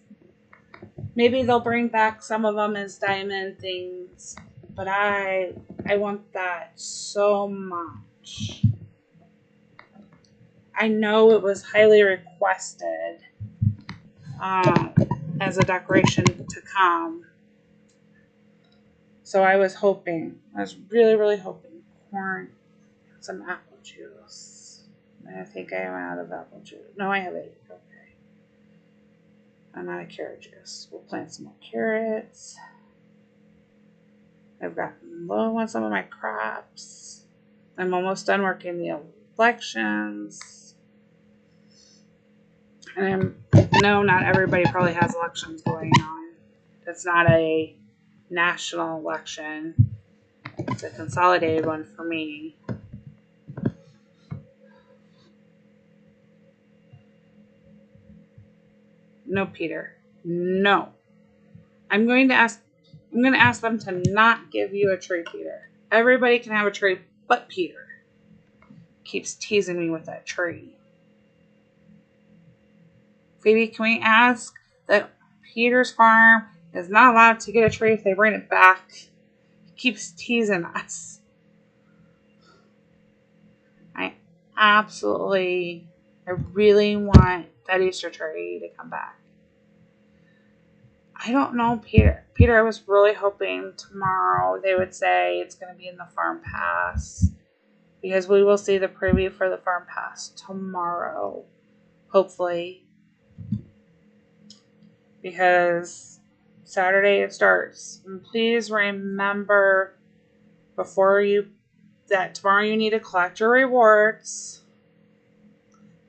S1: Maybe they'll bring back some of them as diamond things, but I want that so much. I know it was highly requested as a decoration to come. So I was really, really hoping. Corn, some apple juice. I think I am out of apple juice. No, I have 8. Okay. I'm out of carrot juice. We'll plant some more carrots. I've gotten low on some of my crops. I'm almost done working the elections. And no, not everybody probably has elections going on. It's not a national election. It's a consolidated one for me. No, Peter. No. I'm going to ask them to not give you a tree, Peter. Everybody can have a tree, but Peter keeps teasing me with that tree. Phoebe, can we ask that Peter's farm is not allowed to get a tree if they bring it back? He keeps teasing us. I really want that Easter tree to come back. I don't know, Peter. Peter, I was really hoping tomorrow they would say it's going to be in the farm pass. Because we will see the preview for the farm pass tomorrow. Hopefully. Because Saturday it starts. And please remember that tomorrow you need to collect your rewards.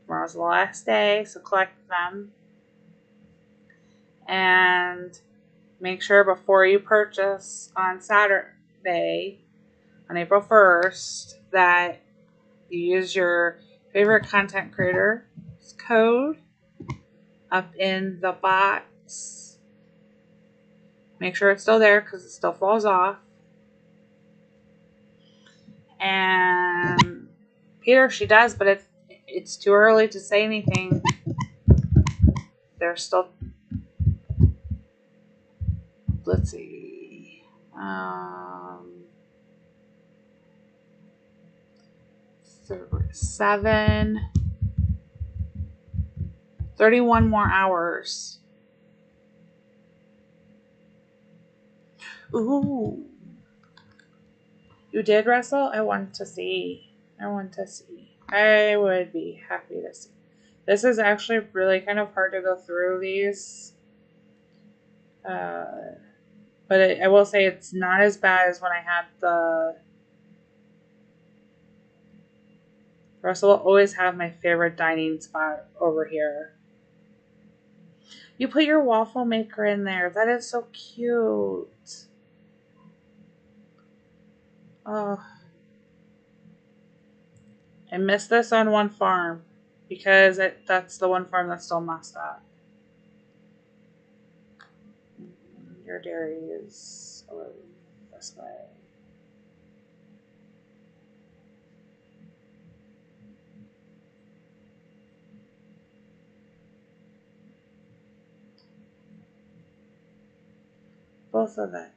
S1: Tomorrow's the last day, so collect them. And make sure before you purchase on Saturday, on April 1st, that you use your favorite content creator's code up in the box. Make sure it's still there because it still falls off. And Peter, she does, but it's too early to say anything. They're still... Let's see. 31 more hours. Ooh. You did wrestle? I want to see. I would be happy to see. This is actually really kind of hard to go through these. But I will say it's not as bad as when I had the... Russell will always have my favorite dining spot over here. You put your waffle maker in there. That is so cute. Oh. I missed this on one farm because that's the one farm that's still messed up. Your dairy is over this way. Both of them.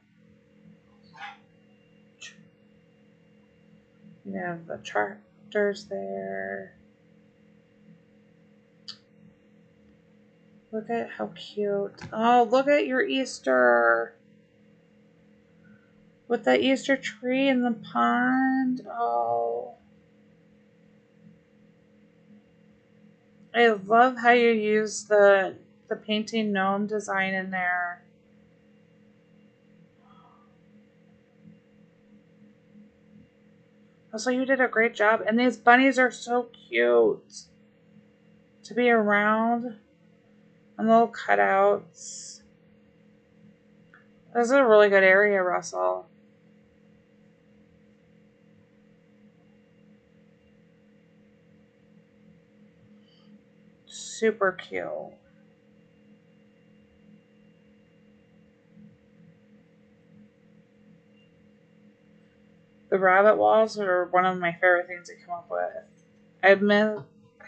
S1: You have the tractors there. Look at how cute. Oh, look at your Easter. With the Easter tree in the pond. Oh. I love how you use the painting gnome design in there. Also, you did a great job. And these bunnies are so cute to be around. And little cutouts. This is a really good area, Russell. Super cute. The rabbit walls are one of my favorite things to come up with. I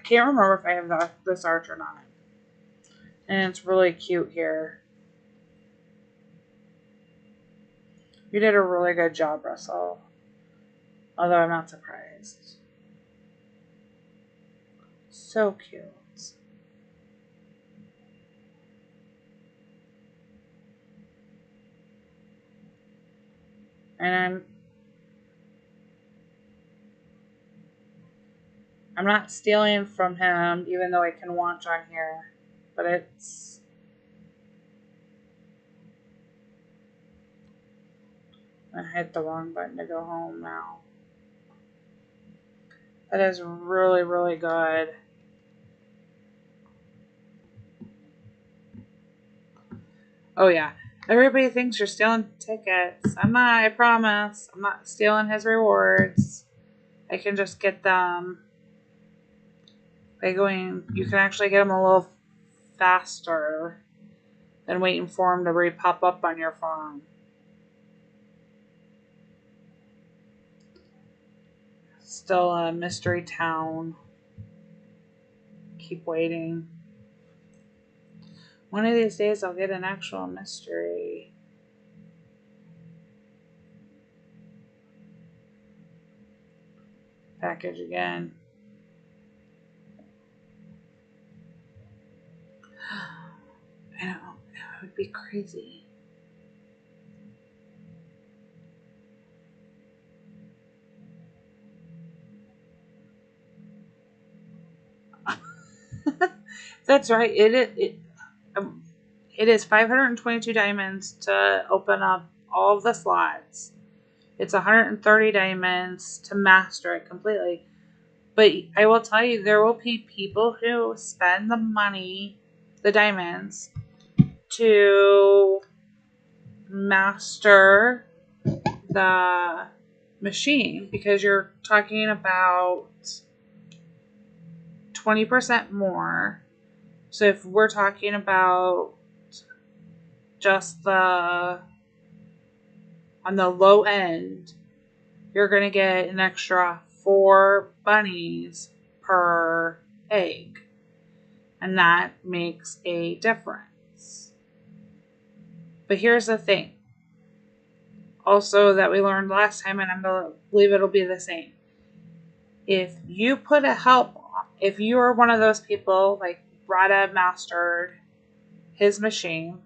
S1: can't remember if I have this arch or not. And it's really cute here. You did a really good job, Russell. Although I'm not surprised. So cute. And I'm not stealing from him, even though I can watch on here. But it's... I hit the wrong button to go home now. That is really, really good. Oh, yeah. Everybody thinks you're stealing tickets. I'm not, I promise. I'm not stealing his rewards. I can just get them by going... You can actually get them a little faster than waiting for them to re-pop up on your phone. Still a mystery town. Keep waiting. One of these days I'll get an actual mystery. Package again. I know. It would be crazy. That's right. It is 522 diamonds to open up all of the slots. It's 130 diamonds to master it completely. But I will tell you, there will be people who spend the money, the diamonds, to master the machine, because you're talking about 20% more. So if we're talking about just on the low end, you're going to get an extra 4 bunnies per egg. And that makes a difference. But here's the thing. Also that we learned last time, and I believe it'll be the same. If you put a help, if you are one of those people, like Rada mastered his machine,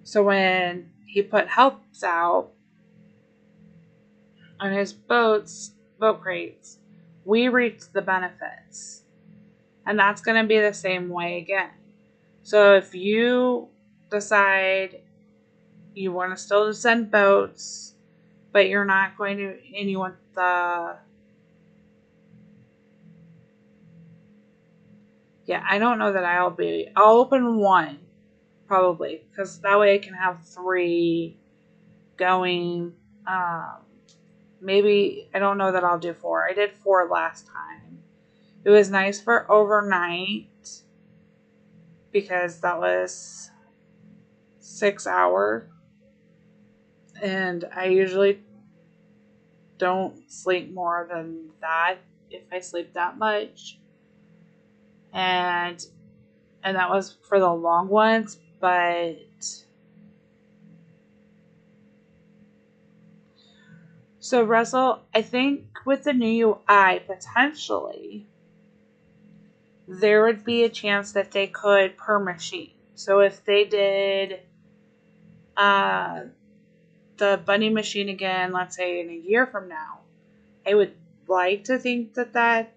S1: so when he put helps out on his boat crates, we reaped the benefits. And that's going to be the same way again. So if you decide you want to still send boats, but you're not going to, and you want I don't know that I'll open one, probably, because that way I can have 3 going. Maybe, I don't know that I'll do 4. I did 4 last time. It was nice for overnight, because that was 6 hours. And I usually don't sleep more than that if I sleep that much. And that was for the long ones, but so Russell, I think with the new UI, potentially there would be a chance that they could per machine. So if they did the bunny machine again, let's say in a year from now, I would like to think that that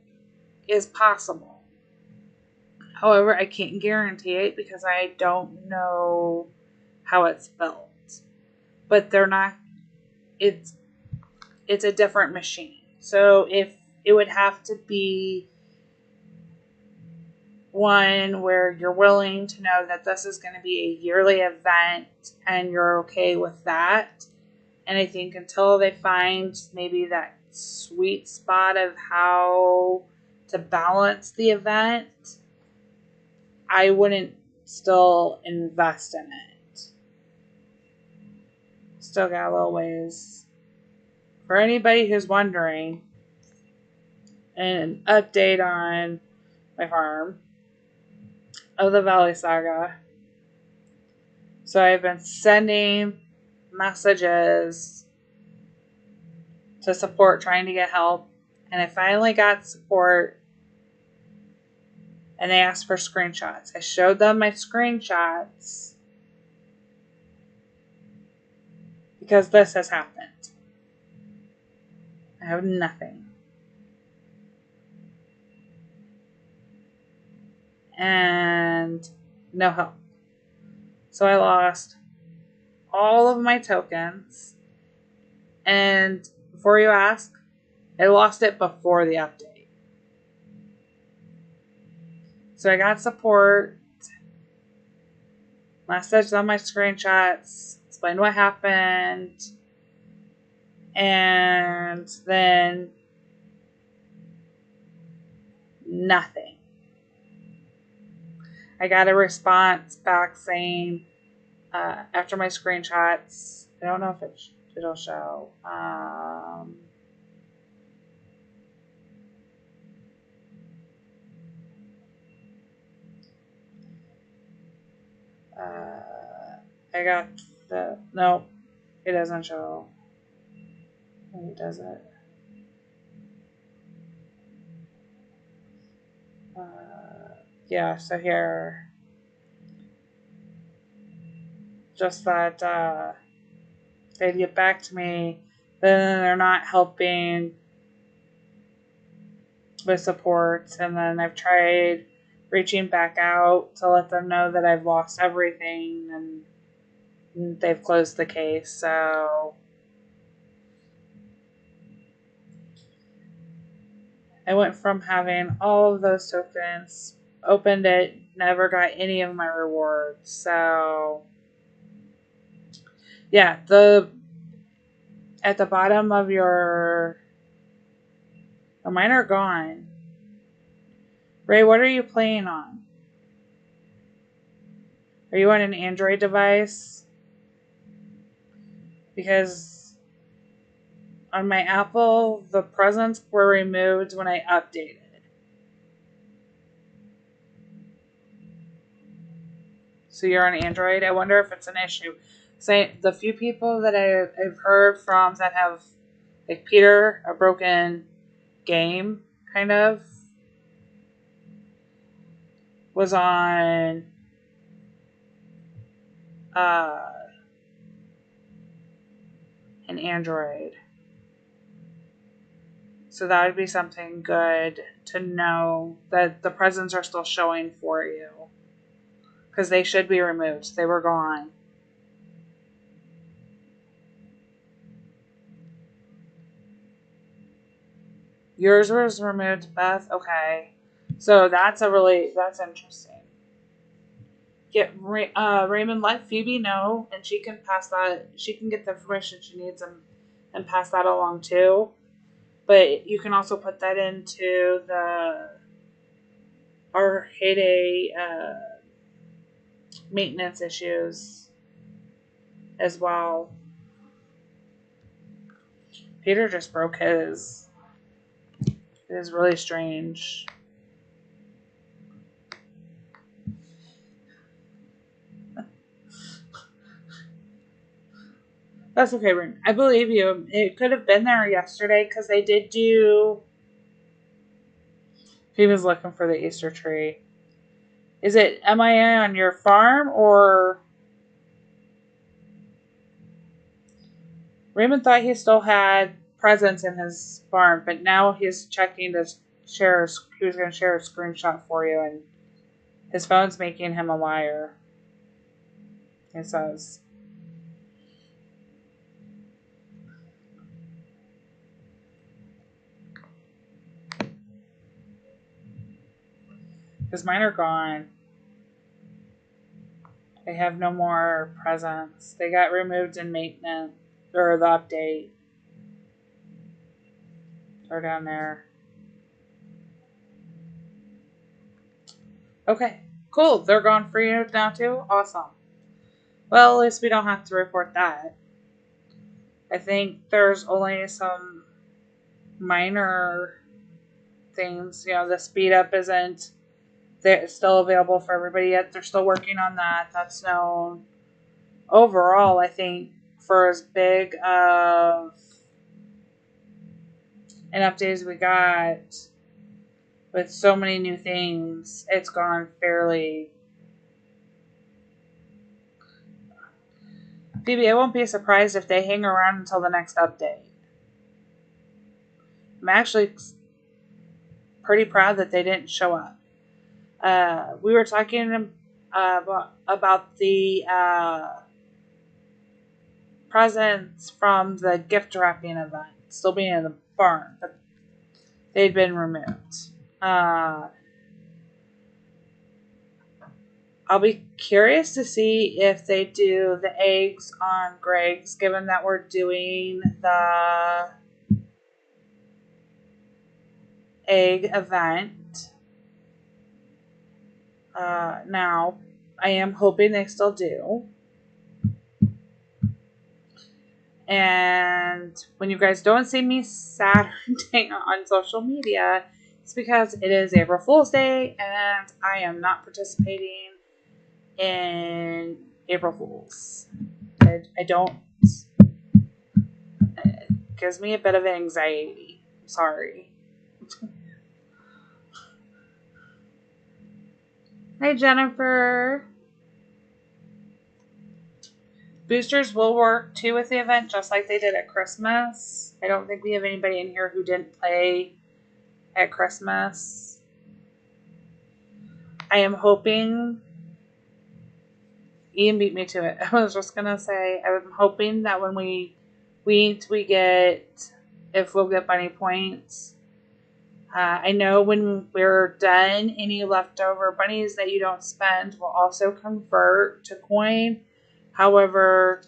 S1: is possible. However, I can't guarantee it because I don't know how it's built. But they're not, it's a different machine. So if it would have to be one where you're willing to know that this is going to be a yearly event and you're okay with that. And I think until they find maybe that sweet spot of how to balance the event, I wouldn't still invest in it. Still got a little ways. For anybody who's wondering, an update on my farm of the Valley Saga. So I've been sending messages to support, trying to get help, and I finally got support, and they asked for screenshots. I showed them my screenshots because this has happened. I have nothing. And no help. So I lost all of my tokens. And before you ask, I lost it before the update. So I got support, messaged on my screenshots, explained what happened, and then nothing. I got a response back saying, after my screenshots, I don't know if it'll show. I got no, it doesn't show. Maybe does it? Yeah, so here, just that they'd get back to me, then they're not helping with support, and then I've tried reaching back out to let them know that I've lost everything, and they've closed the case. So I went from having all of those tokens, opened it, never got any of my rewards. So yeah, at the bottom of mine are gone. Ray, what are you playing on? Are you on an Android device? Because on my Apple, the presents were removed when I updated. So you're on Android? I wonder if it's an issue. Say the few people that I've heard from that have, like Peter, a broken game, kind of, was on an Android. So that would be something good to know, that the presents are still showing for you. Because they should be removed. They were gone. Yours was removed, Beth? Okay. So that's interesting. Get Raymond, let Phoebe know, and she can pass that. She can get the information she needs and pass that along too. But you can also put that into our heyday maintenance issues as well. Peter just broke his. It is really strange. That's okay, Rin. I believe you. It could have been there yesterday because they did do. He was looking for the Easter tree. Is it MIA on your farm or? Raymond thought he still had presents in his farm, but now he's checking to share. He was going to share a screenshot for you, and his phone's making him a liar. It says. Because mine are gone. They have no more presents. They got removed in maintenance, or the update. They're down there. Okay, cool. They're gone for you now too? Awesome. Well, at least we don't have to report that. I think there's only some minor things. The speed up isn't still available for everybody yet. They're still working on that. That's known. Overall, I think for as big of an update as we got with so many new things, it's gone fairly. Phoebe, I won't be surprised if they hang around until the next update. I'm actually pretty proud that they didn't show up. We were talking about the presents from the gift wrapping event still being in the barn, but they'd been removed. I'll be curious to see if they do the eggs on Greg's, given that we're doing the egg event. Now, I am hoping they still do. And when you guys don't see me Saturday on social media, it's because it is April Fool's Day and I am not participating in April Fools. I don't. It gives me a bit of anxiety. Sorry. Hi, Jennifer. Boosters will work too with the event, just like they did at Christmas. I don't think we have anybody in here who didn't play at Christmas. I am hoping. Ian beat me to it. I was just gonna say I'm hoping that when we get, if we'll get bunny points. I know when we're done, any leftover bunnies that you don't spend will also convert to coin. However,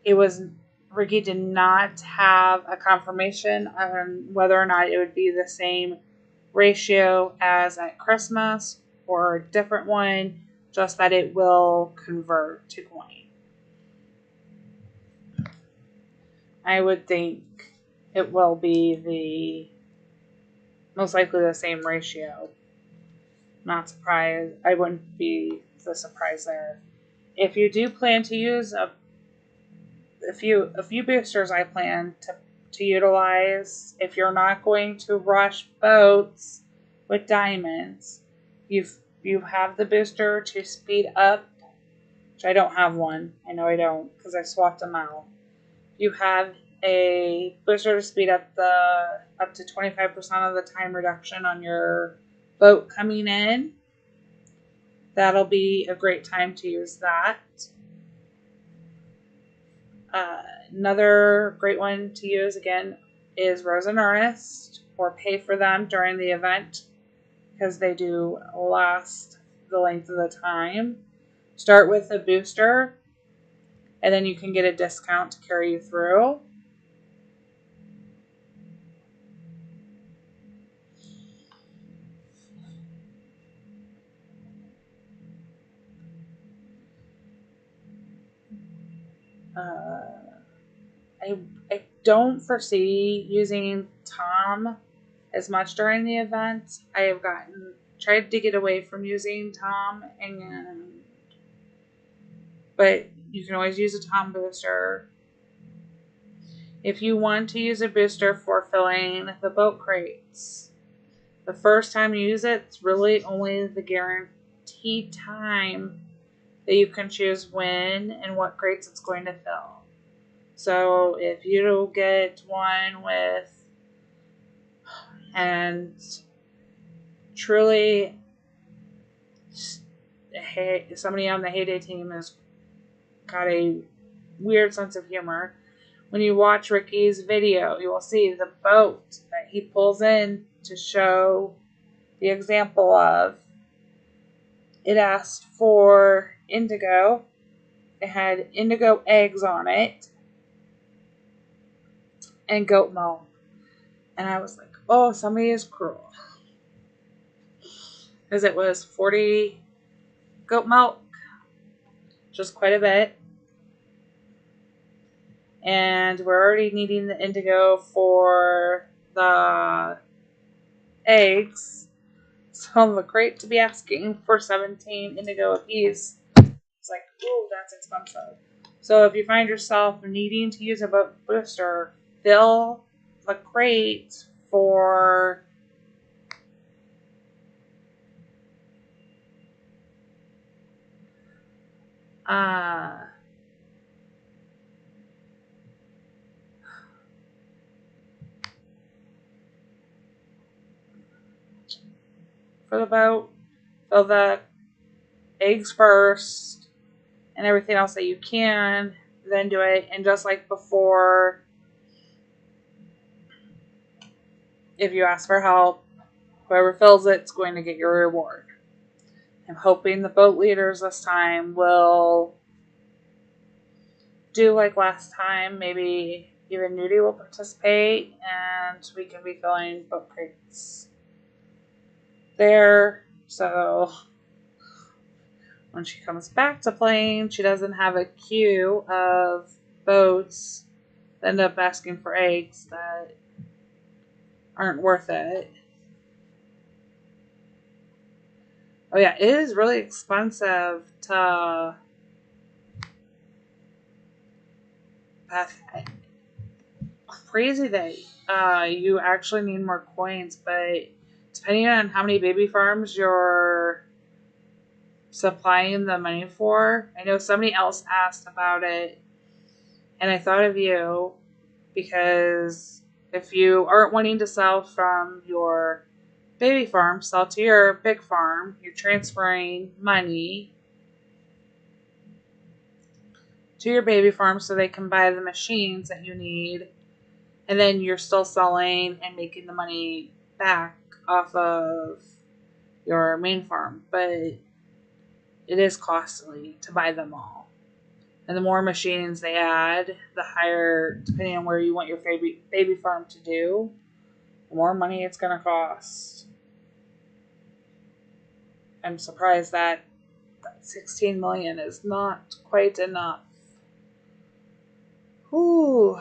S1: Ricky did not have a confirmation on whether or not it would be the same ratio as at Christmas or a different one, just that it will convert to coin. I would think it will be most likely the same ratio. Not surprised. I wouldn't be the surprise there. If you do plan to use a few boosters, I plan to utilize. If you're not going to rush boats with diamonds, you have the booster to speed up, which I don't have one. I know I don't because I swapped them out. You have a booster to speed up to 25% of the time reduction on your boat coming in. That'll be a great time to use that. Another great one to use again is Rose and Ernest, or pay for them during the event because they do last the length of the time. Start with a booster and then you can get a discount to carry you through. I don't foresee using Tom as much during the event. I have tried to get away from using Tom, but you can always use a Tom booster. If you want to use a booster for filling the boat crates, the first time you use it, it's really only the guaranteed time that you can choose when and what crates it's going to fill. So if you get one with, and truly somebody on the Heyday team has got a weird sense of humor. When you watch Ricky's video, you will see the boat that he pulls in to show the example of. It asked for indigo. It had indigo eggs on it and goat milk. And I was like, oh, somebody is cruel. Because it was 40 goat milk, just quite a bit. And we're already needing the indigo for the eggs. So the crate to be asking for 17 indigo a piece, it's like, ooh, that's expensive. So if you find yourself needing to use a boat booster, fill the crate for the boat. Fill the eggs first and everything else that you can, then do it. And just like before, if you ask for help, whoever fills it's going to get your reward. I'm hoping the boat leaders this time will do like last time. Maybe even Nudie will participate and we can be filling boat crates there. So when she comes back to playing, she doesn't have a queue of boats that end up asking for eggs that aren't worth it. Oh yeah, it is really expensive to crazy that you actually need more coins, but depending on how many baby farms you're supplying the money for, I know somebody else asked about it, and I thought of you because if you aren't wanting to sell from your baby farm, sell to your big farm, you're transferring money to your baby farm so they can buy the machines that you need, and then you're still selling and making the money back off of your main farm. But it is costly to buy them all. And the more machines they add, the higher, depending on where you want your baby farm to do, the more money it's going to cost. I'm surprised that 16 million is not quite enough. Ooh.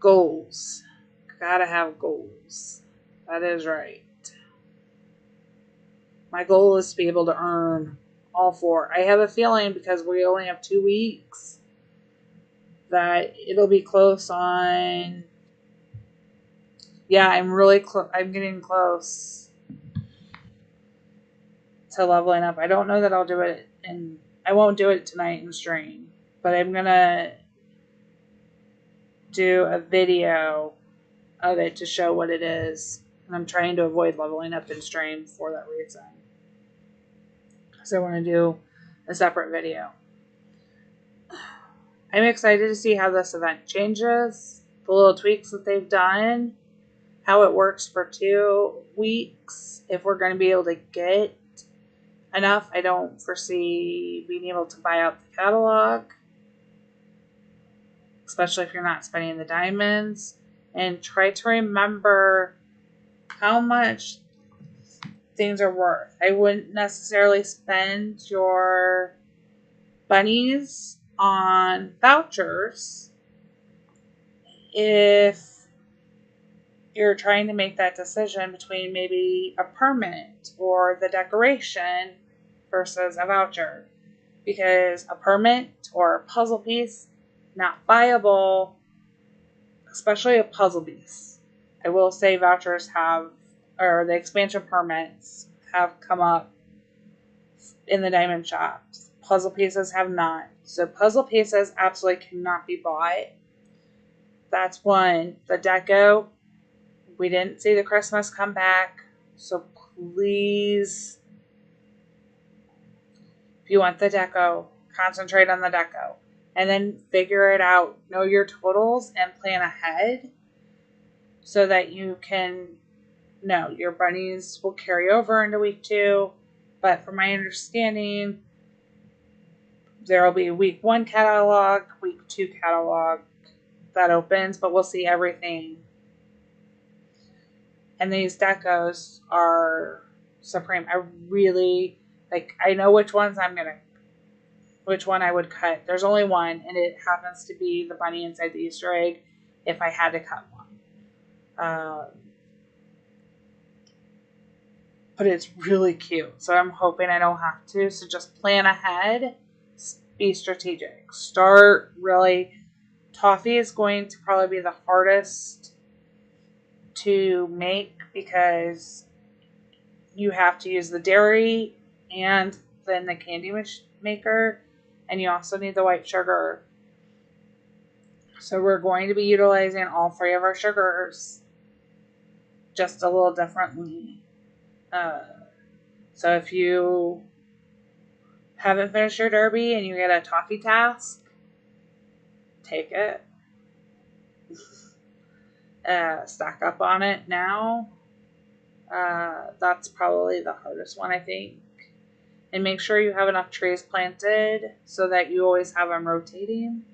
S1: Goals. Gotta have goals. That is right. My goal is to be able to earn all 4. I have a feeling because we only have 2 weeks that it'll be close on. Yeah, I'm getting close to leveling up. I don't know that I'll do it, and I won't do it tonight in stream, but I'm gonna do a video of it to show what it is. And I'm trying to avoid leveling up in stream for that reason. So I want to do a separate video. I'm excited to see how this event changes, the little tweaks that they've done, how it works for 2 weeks, if we're going to be able to get enough. I don't foresee being able to buy out the catalog, especially if you're not spending the diamonds. And try to remember how much things are worth. I wouldn't necessarily spend your bunnies on vouchers if you're trying to make that decision between maybe a permit or the decoration versus a voucher. Because a permit or a puzzle piece, not viable, especially a puzzle piece. I will say vouchers have, or the expansion permits have come up in the diamond shops. Puzzle pieces have not. So puzzle pieces absolutely cannot be bought. That's one. The deco, we didn't see the Christmas come back. So please, if you want the deco, concentrate on the deco. And then figure it out. Know your totals and plan ahead so that you can know your bunnies will carry over into week 2. But from my understanding, there will be week 1 catalog, week 2 catalog that opens, but we'll see everything. And these decos are supreme. I really, I know which ones which one I would cut. There's only one, and it happens to be the bunny inside the Easter egg if I had to cut one. But it's really cute. So I'm hoping I don't have to. So just plan ahead. Be strategic. Start really. Toffee is going to probably be the hardest to make because you have to use the dairy and then the candy maker. And you also need the white sugar. So we're going to be utilizing all 3 of our sugars just a little differently. So if you haven't finished your derby and you get a toffee task, take it. Stack up on it now. That's probably the hardest one, I think. And make sure you have enough trees planted so that you always have them rotating.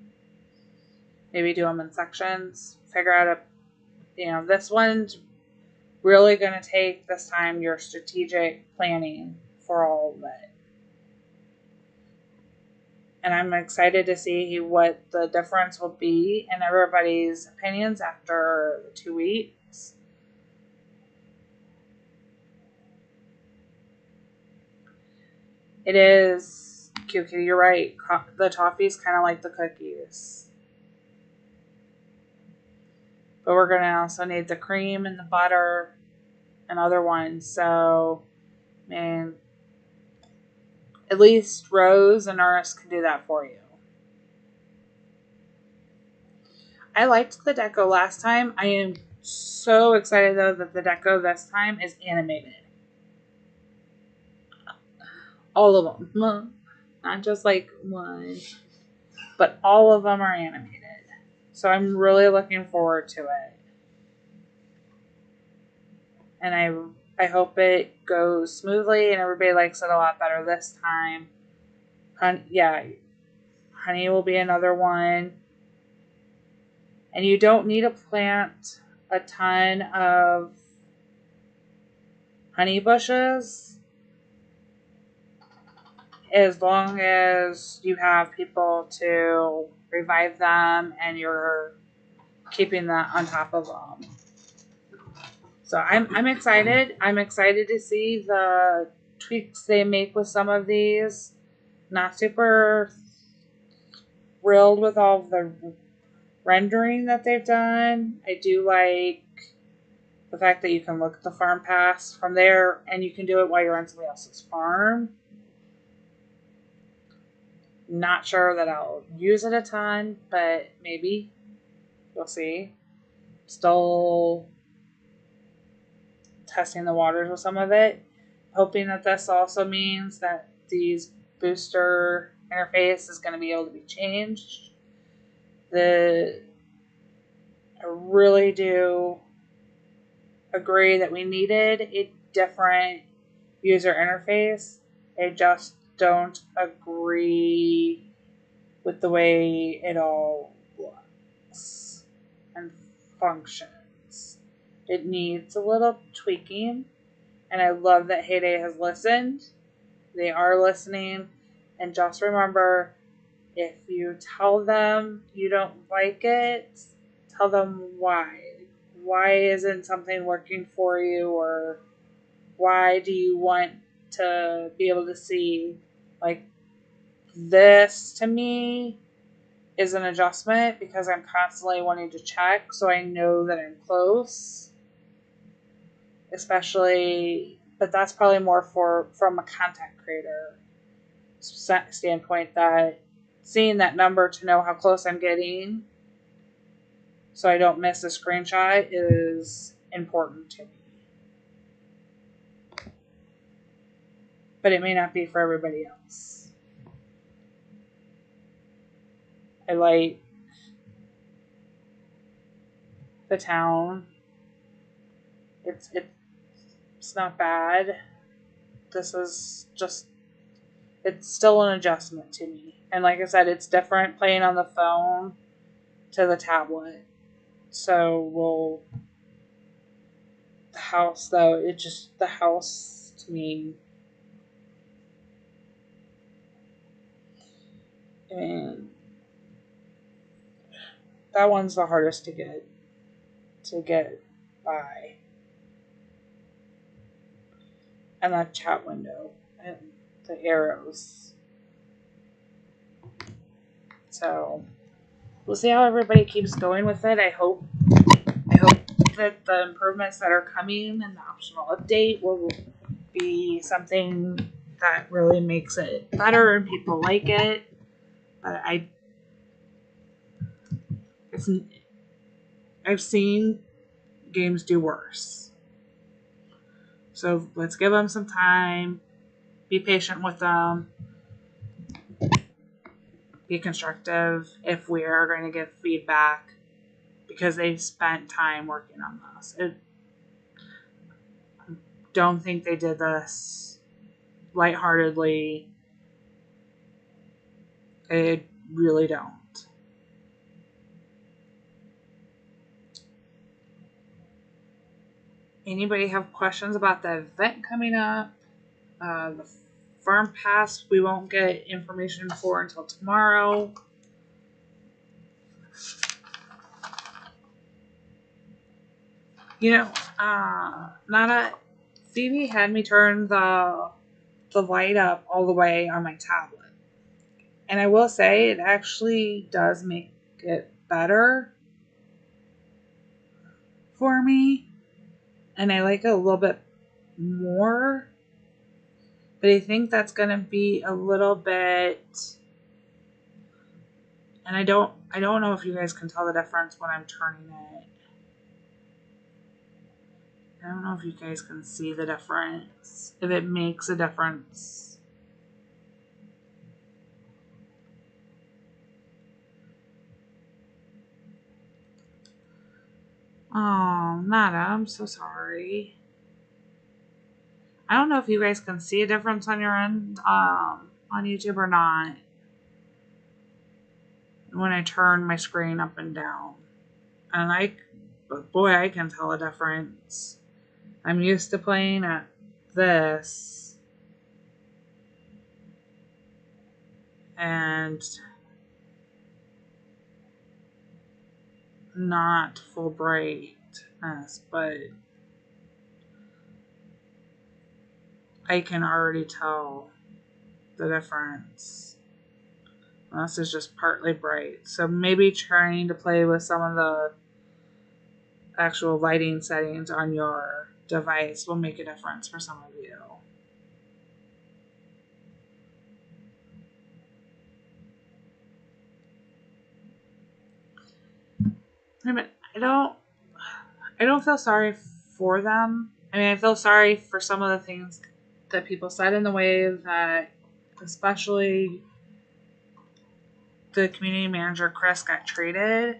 S1: Maybe do them in sections. Figure out this one's really going to take this time your strategic planning for all of it. And I'm excited to see what the difference will be in everybody's opinions after the 2 weeks. It is cute. You're right. The toffee's kind of like the cookies. But we're going to also need the cream and the butter and other ones. So, at least Rose and Ernest can do that for you. I liked the deco last time. I am so excited, though, that the deco this time is animated. All of them. Not just one. But all of them are animated. So I'm really looking forward to it. And I hope it goes smoothly and everybody likes it a lot better this time. Honey will be another one. And you don't need to plant a ton of honey bushes as long as you have people to revive them and you're keeping that on top of them. So I'm excited. I'm excited to see the tweaks they make with some of these. Not super thrilled with all of the rendering that they've done. I do like the fact that you can look at the farm pass from there and you can do it while you're on somebody else's farm. Not sure that I'll use it a ton, but maybe. You'll see. Still testing the waters with some of it. Hoping that this also means that these booster interface is going to be able to be changed. I really do agree that we needed a different user interface. I just don't agree with the way it all looks and functions. It needs a little tweaking, and I love that Heyday has listened. They are listening, and just remember, if you tell them you don't like it, tell them why. Why isn't something working for you, or why do you want to be able to see, like, this to me is an adjustment because I'm constantly wanting to check so I know that I'm close. Especially, but that's probably more from a content creator standpoint, that seeing that number to know how close I'm getting so I don't miss a screenshot is important to me. But it may not be for everybody else. I like the town. It's not bad. This is just, it's still an adjustment to me. And like I said, it's different playing on the phone to the tablet. So the house though, the house to me, and that one's the hardest to get by. And that chat window and the arrows. So we'll see how everybody keeps going with it. I hope that the improvements that are coming in the optional update will be something that really makes it better and people like it. But I've seen games do worse. So let's give them some time. Be patient with them. Be constructive if we are going to give feedback, because they've spent time working on this. I don't think they did this lightheartedly. I really don't. Anybody have questions about the event coming up? The farm pass we won't get information for until tomorrow. You know, Nana, Phoebe had me turn the light up all the way on my tablet. And I will say it actually does make it better for me. And I like it a little bit more. But I think that's going to be a little bit, and I don't know if you guys can tell the difference when I'm turning it. I don't know if you guys can see the difference, if it makes a difference. Oh, Nada, I'm so sorry. I don't know if you guys can see a difference on your end on YouTube or not when I turn my screen up and down. And but boy, I can tell a difference. I'm used to playing at this and not full brightness, but I can already tell the difference. This is just partly bright. So maybe trying to play with some of the actual lighting settings on your device will make a difference for some of you. I mean, I don't feel sorry for them. I mean, I feel sorry for some of the things that people said in the way that, especially the community manager Chris got treated.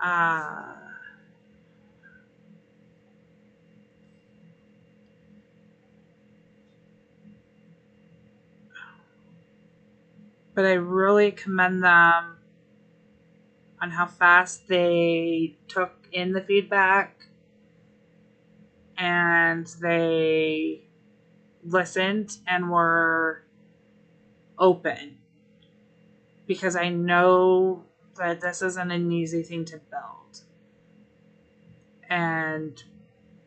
S1: Uh, but I really commend them on how fast they took in the feedback and they listened and were open, because I know that this isn't an easy thing to build. And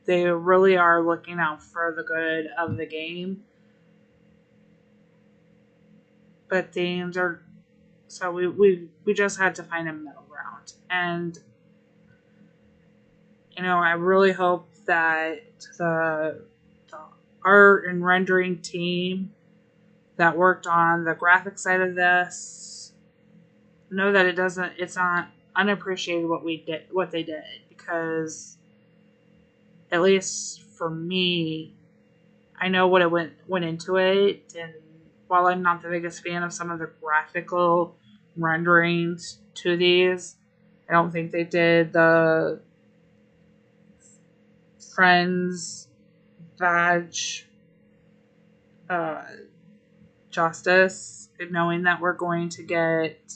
S1: they really are looking out for the good of the game. But things are, so we just had to find a middle ground. And I really hope that the art and rendering team that worked on the graphic side of this know that it's not unappreciated what they did, because at least for me, I know what it went into it. And while I'm not the biggest fan of some of the graphical renderings to these, I don't think they did the Friends badge justice, knowing that we're going to get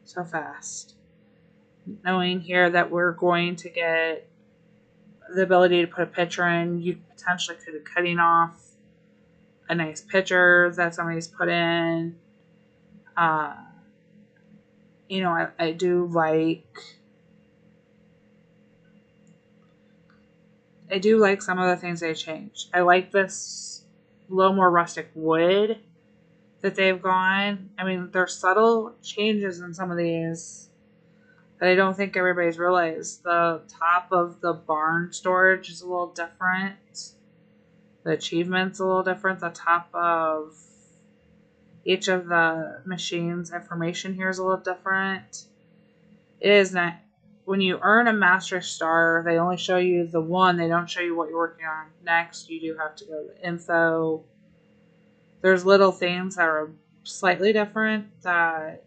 S1: so fast. Knowing here that we're going to get the ability to put a picture in, you potentially could be cutting off a nice picture that somebody's put in. I do like some of the things they changed. I like this little more rustic wood that they've gone. I mean, there's subtle changes in some of these that I don't think everybody's realized. The top of the barn storage is a little different. The achievement's a little different. The top of each of the machines' information here is a little different. It is not. When you earn a master star, they only show you the one. They don't show you what you're working on next. You do have to go to info. There's little things that are slightly different and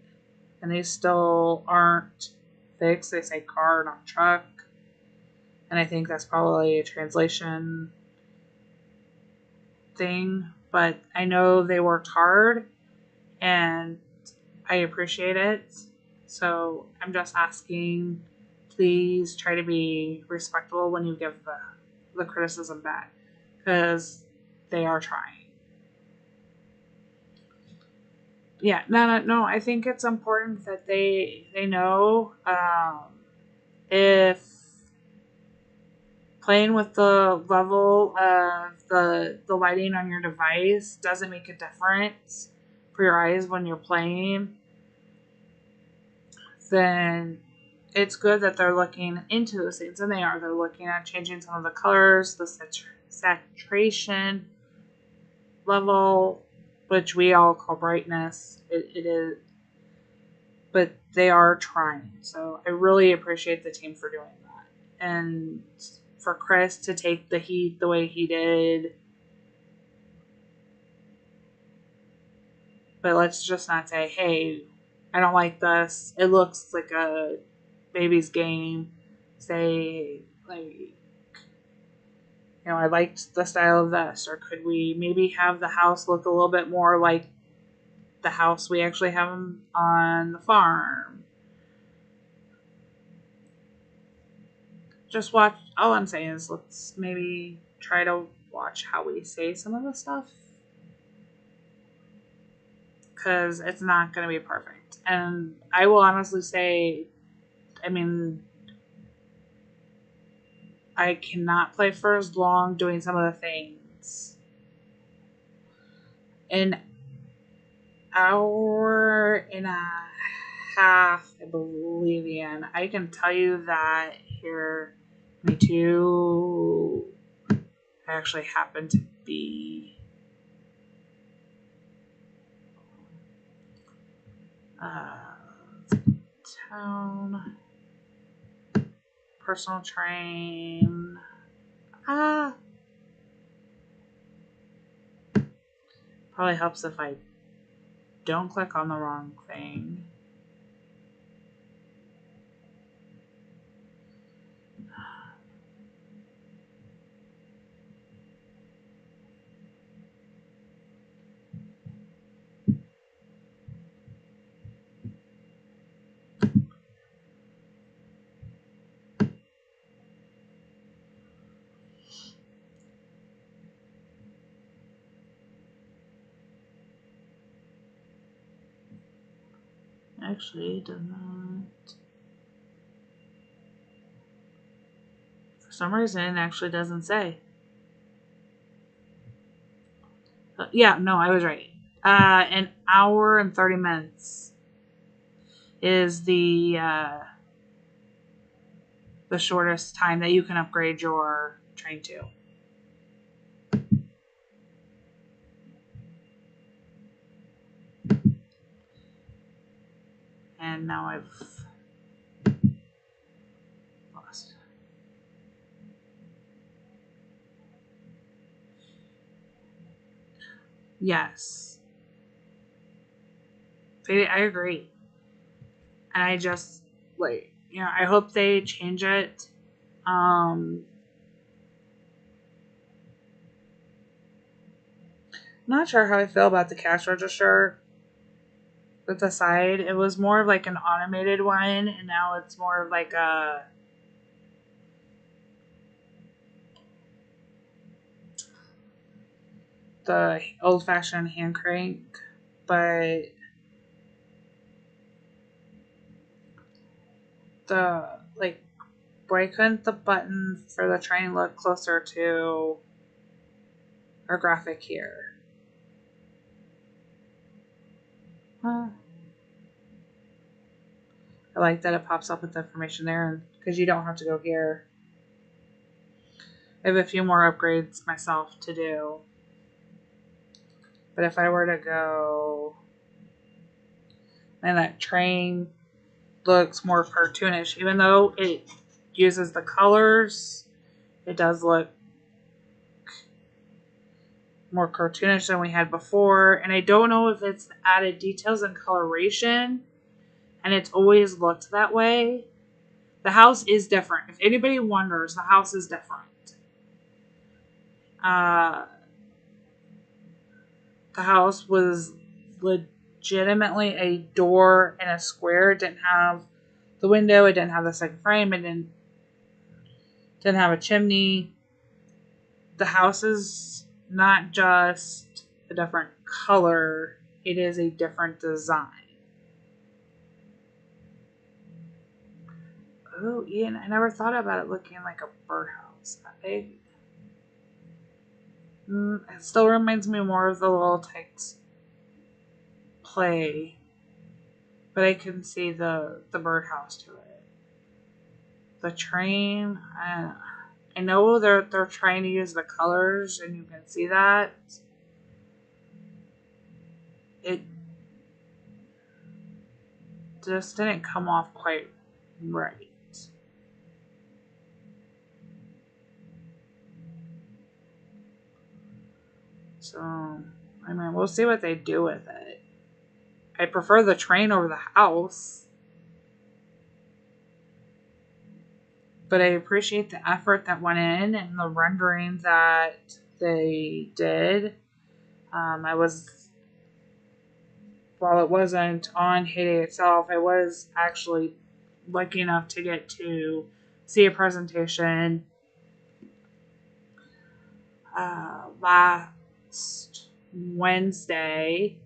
S1: these still aren't fixed. They say car, not truck. And I think that's probably a translation thing. But I know they worked hard and I appreciate it. So I'm just asking, please try to be respectful when you give the criticism back, because they are trying. Yeah, no. I think it's important that they know if playing with the level of the lighting on your device doesn't make a difference for your eyes when you're playing, then it's good that they're looking into those things, and they are. They're looking at changing some of the colors, the saturation level, which we all call brightness. It is, but they are trying. So I really appreciate the team for doing that, and for Chris to take the heat the way he did. But let's just not say, hey, I don't like this. It looks like a baby's game. Say, like, I liked the style of this. Or could we maybe have the house look a little bit more like the house we actually have on the farm? Just watch. All I'm saying is let's maybe try to watch how we say some of the stuff, because it's not going to be perfect. And I will honestly say, I mean, I cannot play for as long doing some of the things. An hour and a half, I believe, in. I can tell you that here, me too, I actually happen to be town. Personal train. Probably helps if I don't click on the wrong thing. Actually, it does not. For some reason, it actually doesn't say. Yeah, no, I was right. An hour and 30 minutes is the shortest time that you can upgrade your train to. And now I've lost. Yes. I agree. And I just, like, I hope they change it. Not sure how I feel about the cash register with the side. It was more of like an automated one, and now it's more of like the old fashioned hand crank. But why couldn't the button for the train look closer to our graphic here? Huh. I like that it pops up with the information there, because you don't have to go here. I have a few more upgrades myself to do. But if I were to go, and that train looks more cartoonish, even though it uses the colors, it does look more cartoonish than we had before. And I don't know if it's added details and coloration, and it's always looked that way. The house is different. If anybody wonders, the house is different. The house was legitimately a door and a square. It didn't have the window. It didn't have the second frame. It didn't have a chimney. The house is not just a different color. It is a different design. Oh, Ian, I never thought about it looking like a birdhouse. It still reminds me more of the Little Tikes play, but I can see the birdhouse to it. The train, I know they're trying to use the colors, and you can see that. It just didn't come off quite right. So, I mean, we'll see what they do with it. I prefer the train over the house, but I appreciate the effort that went in and the renderings that they did. While it wasn't on Heyday itself, I was actually lucky enough to get to see a presentation last Wednesday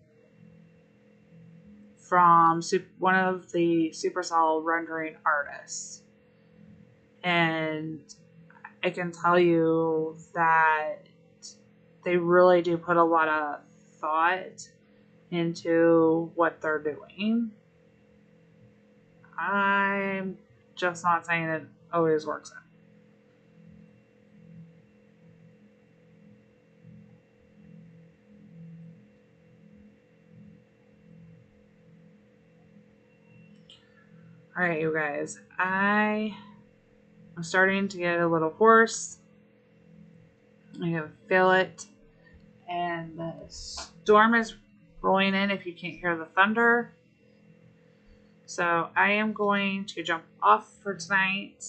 S1: from one of the Supercell rendering artists. And I can tell you that they really do put a lot of thought into what they're doing. I'm just not saying it always works out. Alright, you guys. I'm starting to get a little hoarse. I can feel it. And the storm is rolling in if you can't hear the thunder. So I am going to jump off for tonight.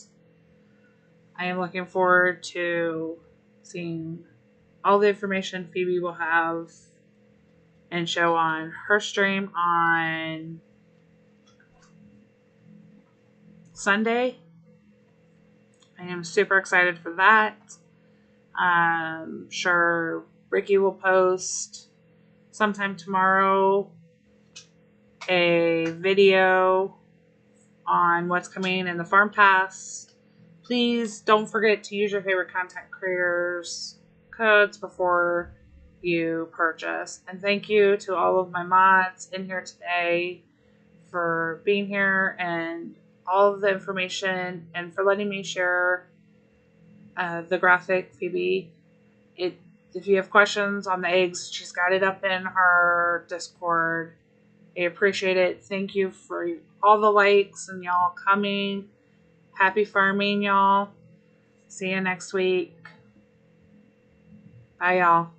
S1: I am looking forward to seeing all the information Phoebe will have and show on her stream on Sunday. I am super excited for that. I'm sure Ricky will post sometime tomorrow a video on what's coming in the Farm Pass. Please don't forget to use your favorite content creators codes before you purchase. And thank you to all of my mods in here today for being here and all of the information and for letting me share the graphic, Phoebe. If you have questions on the eggs, she's got it up in her Discord. I appreciate it. Thank you for all the likes and y'all coming. Happy farming, y'all. See you next week. Bye, y'all.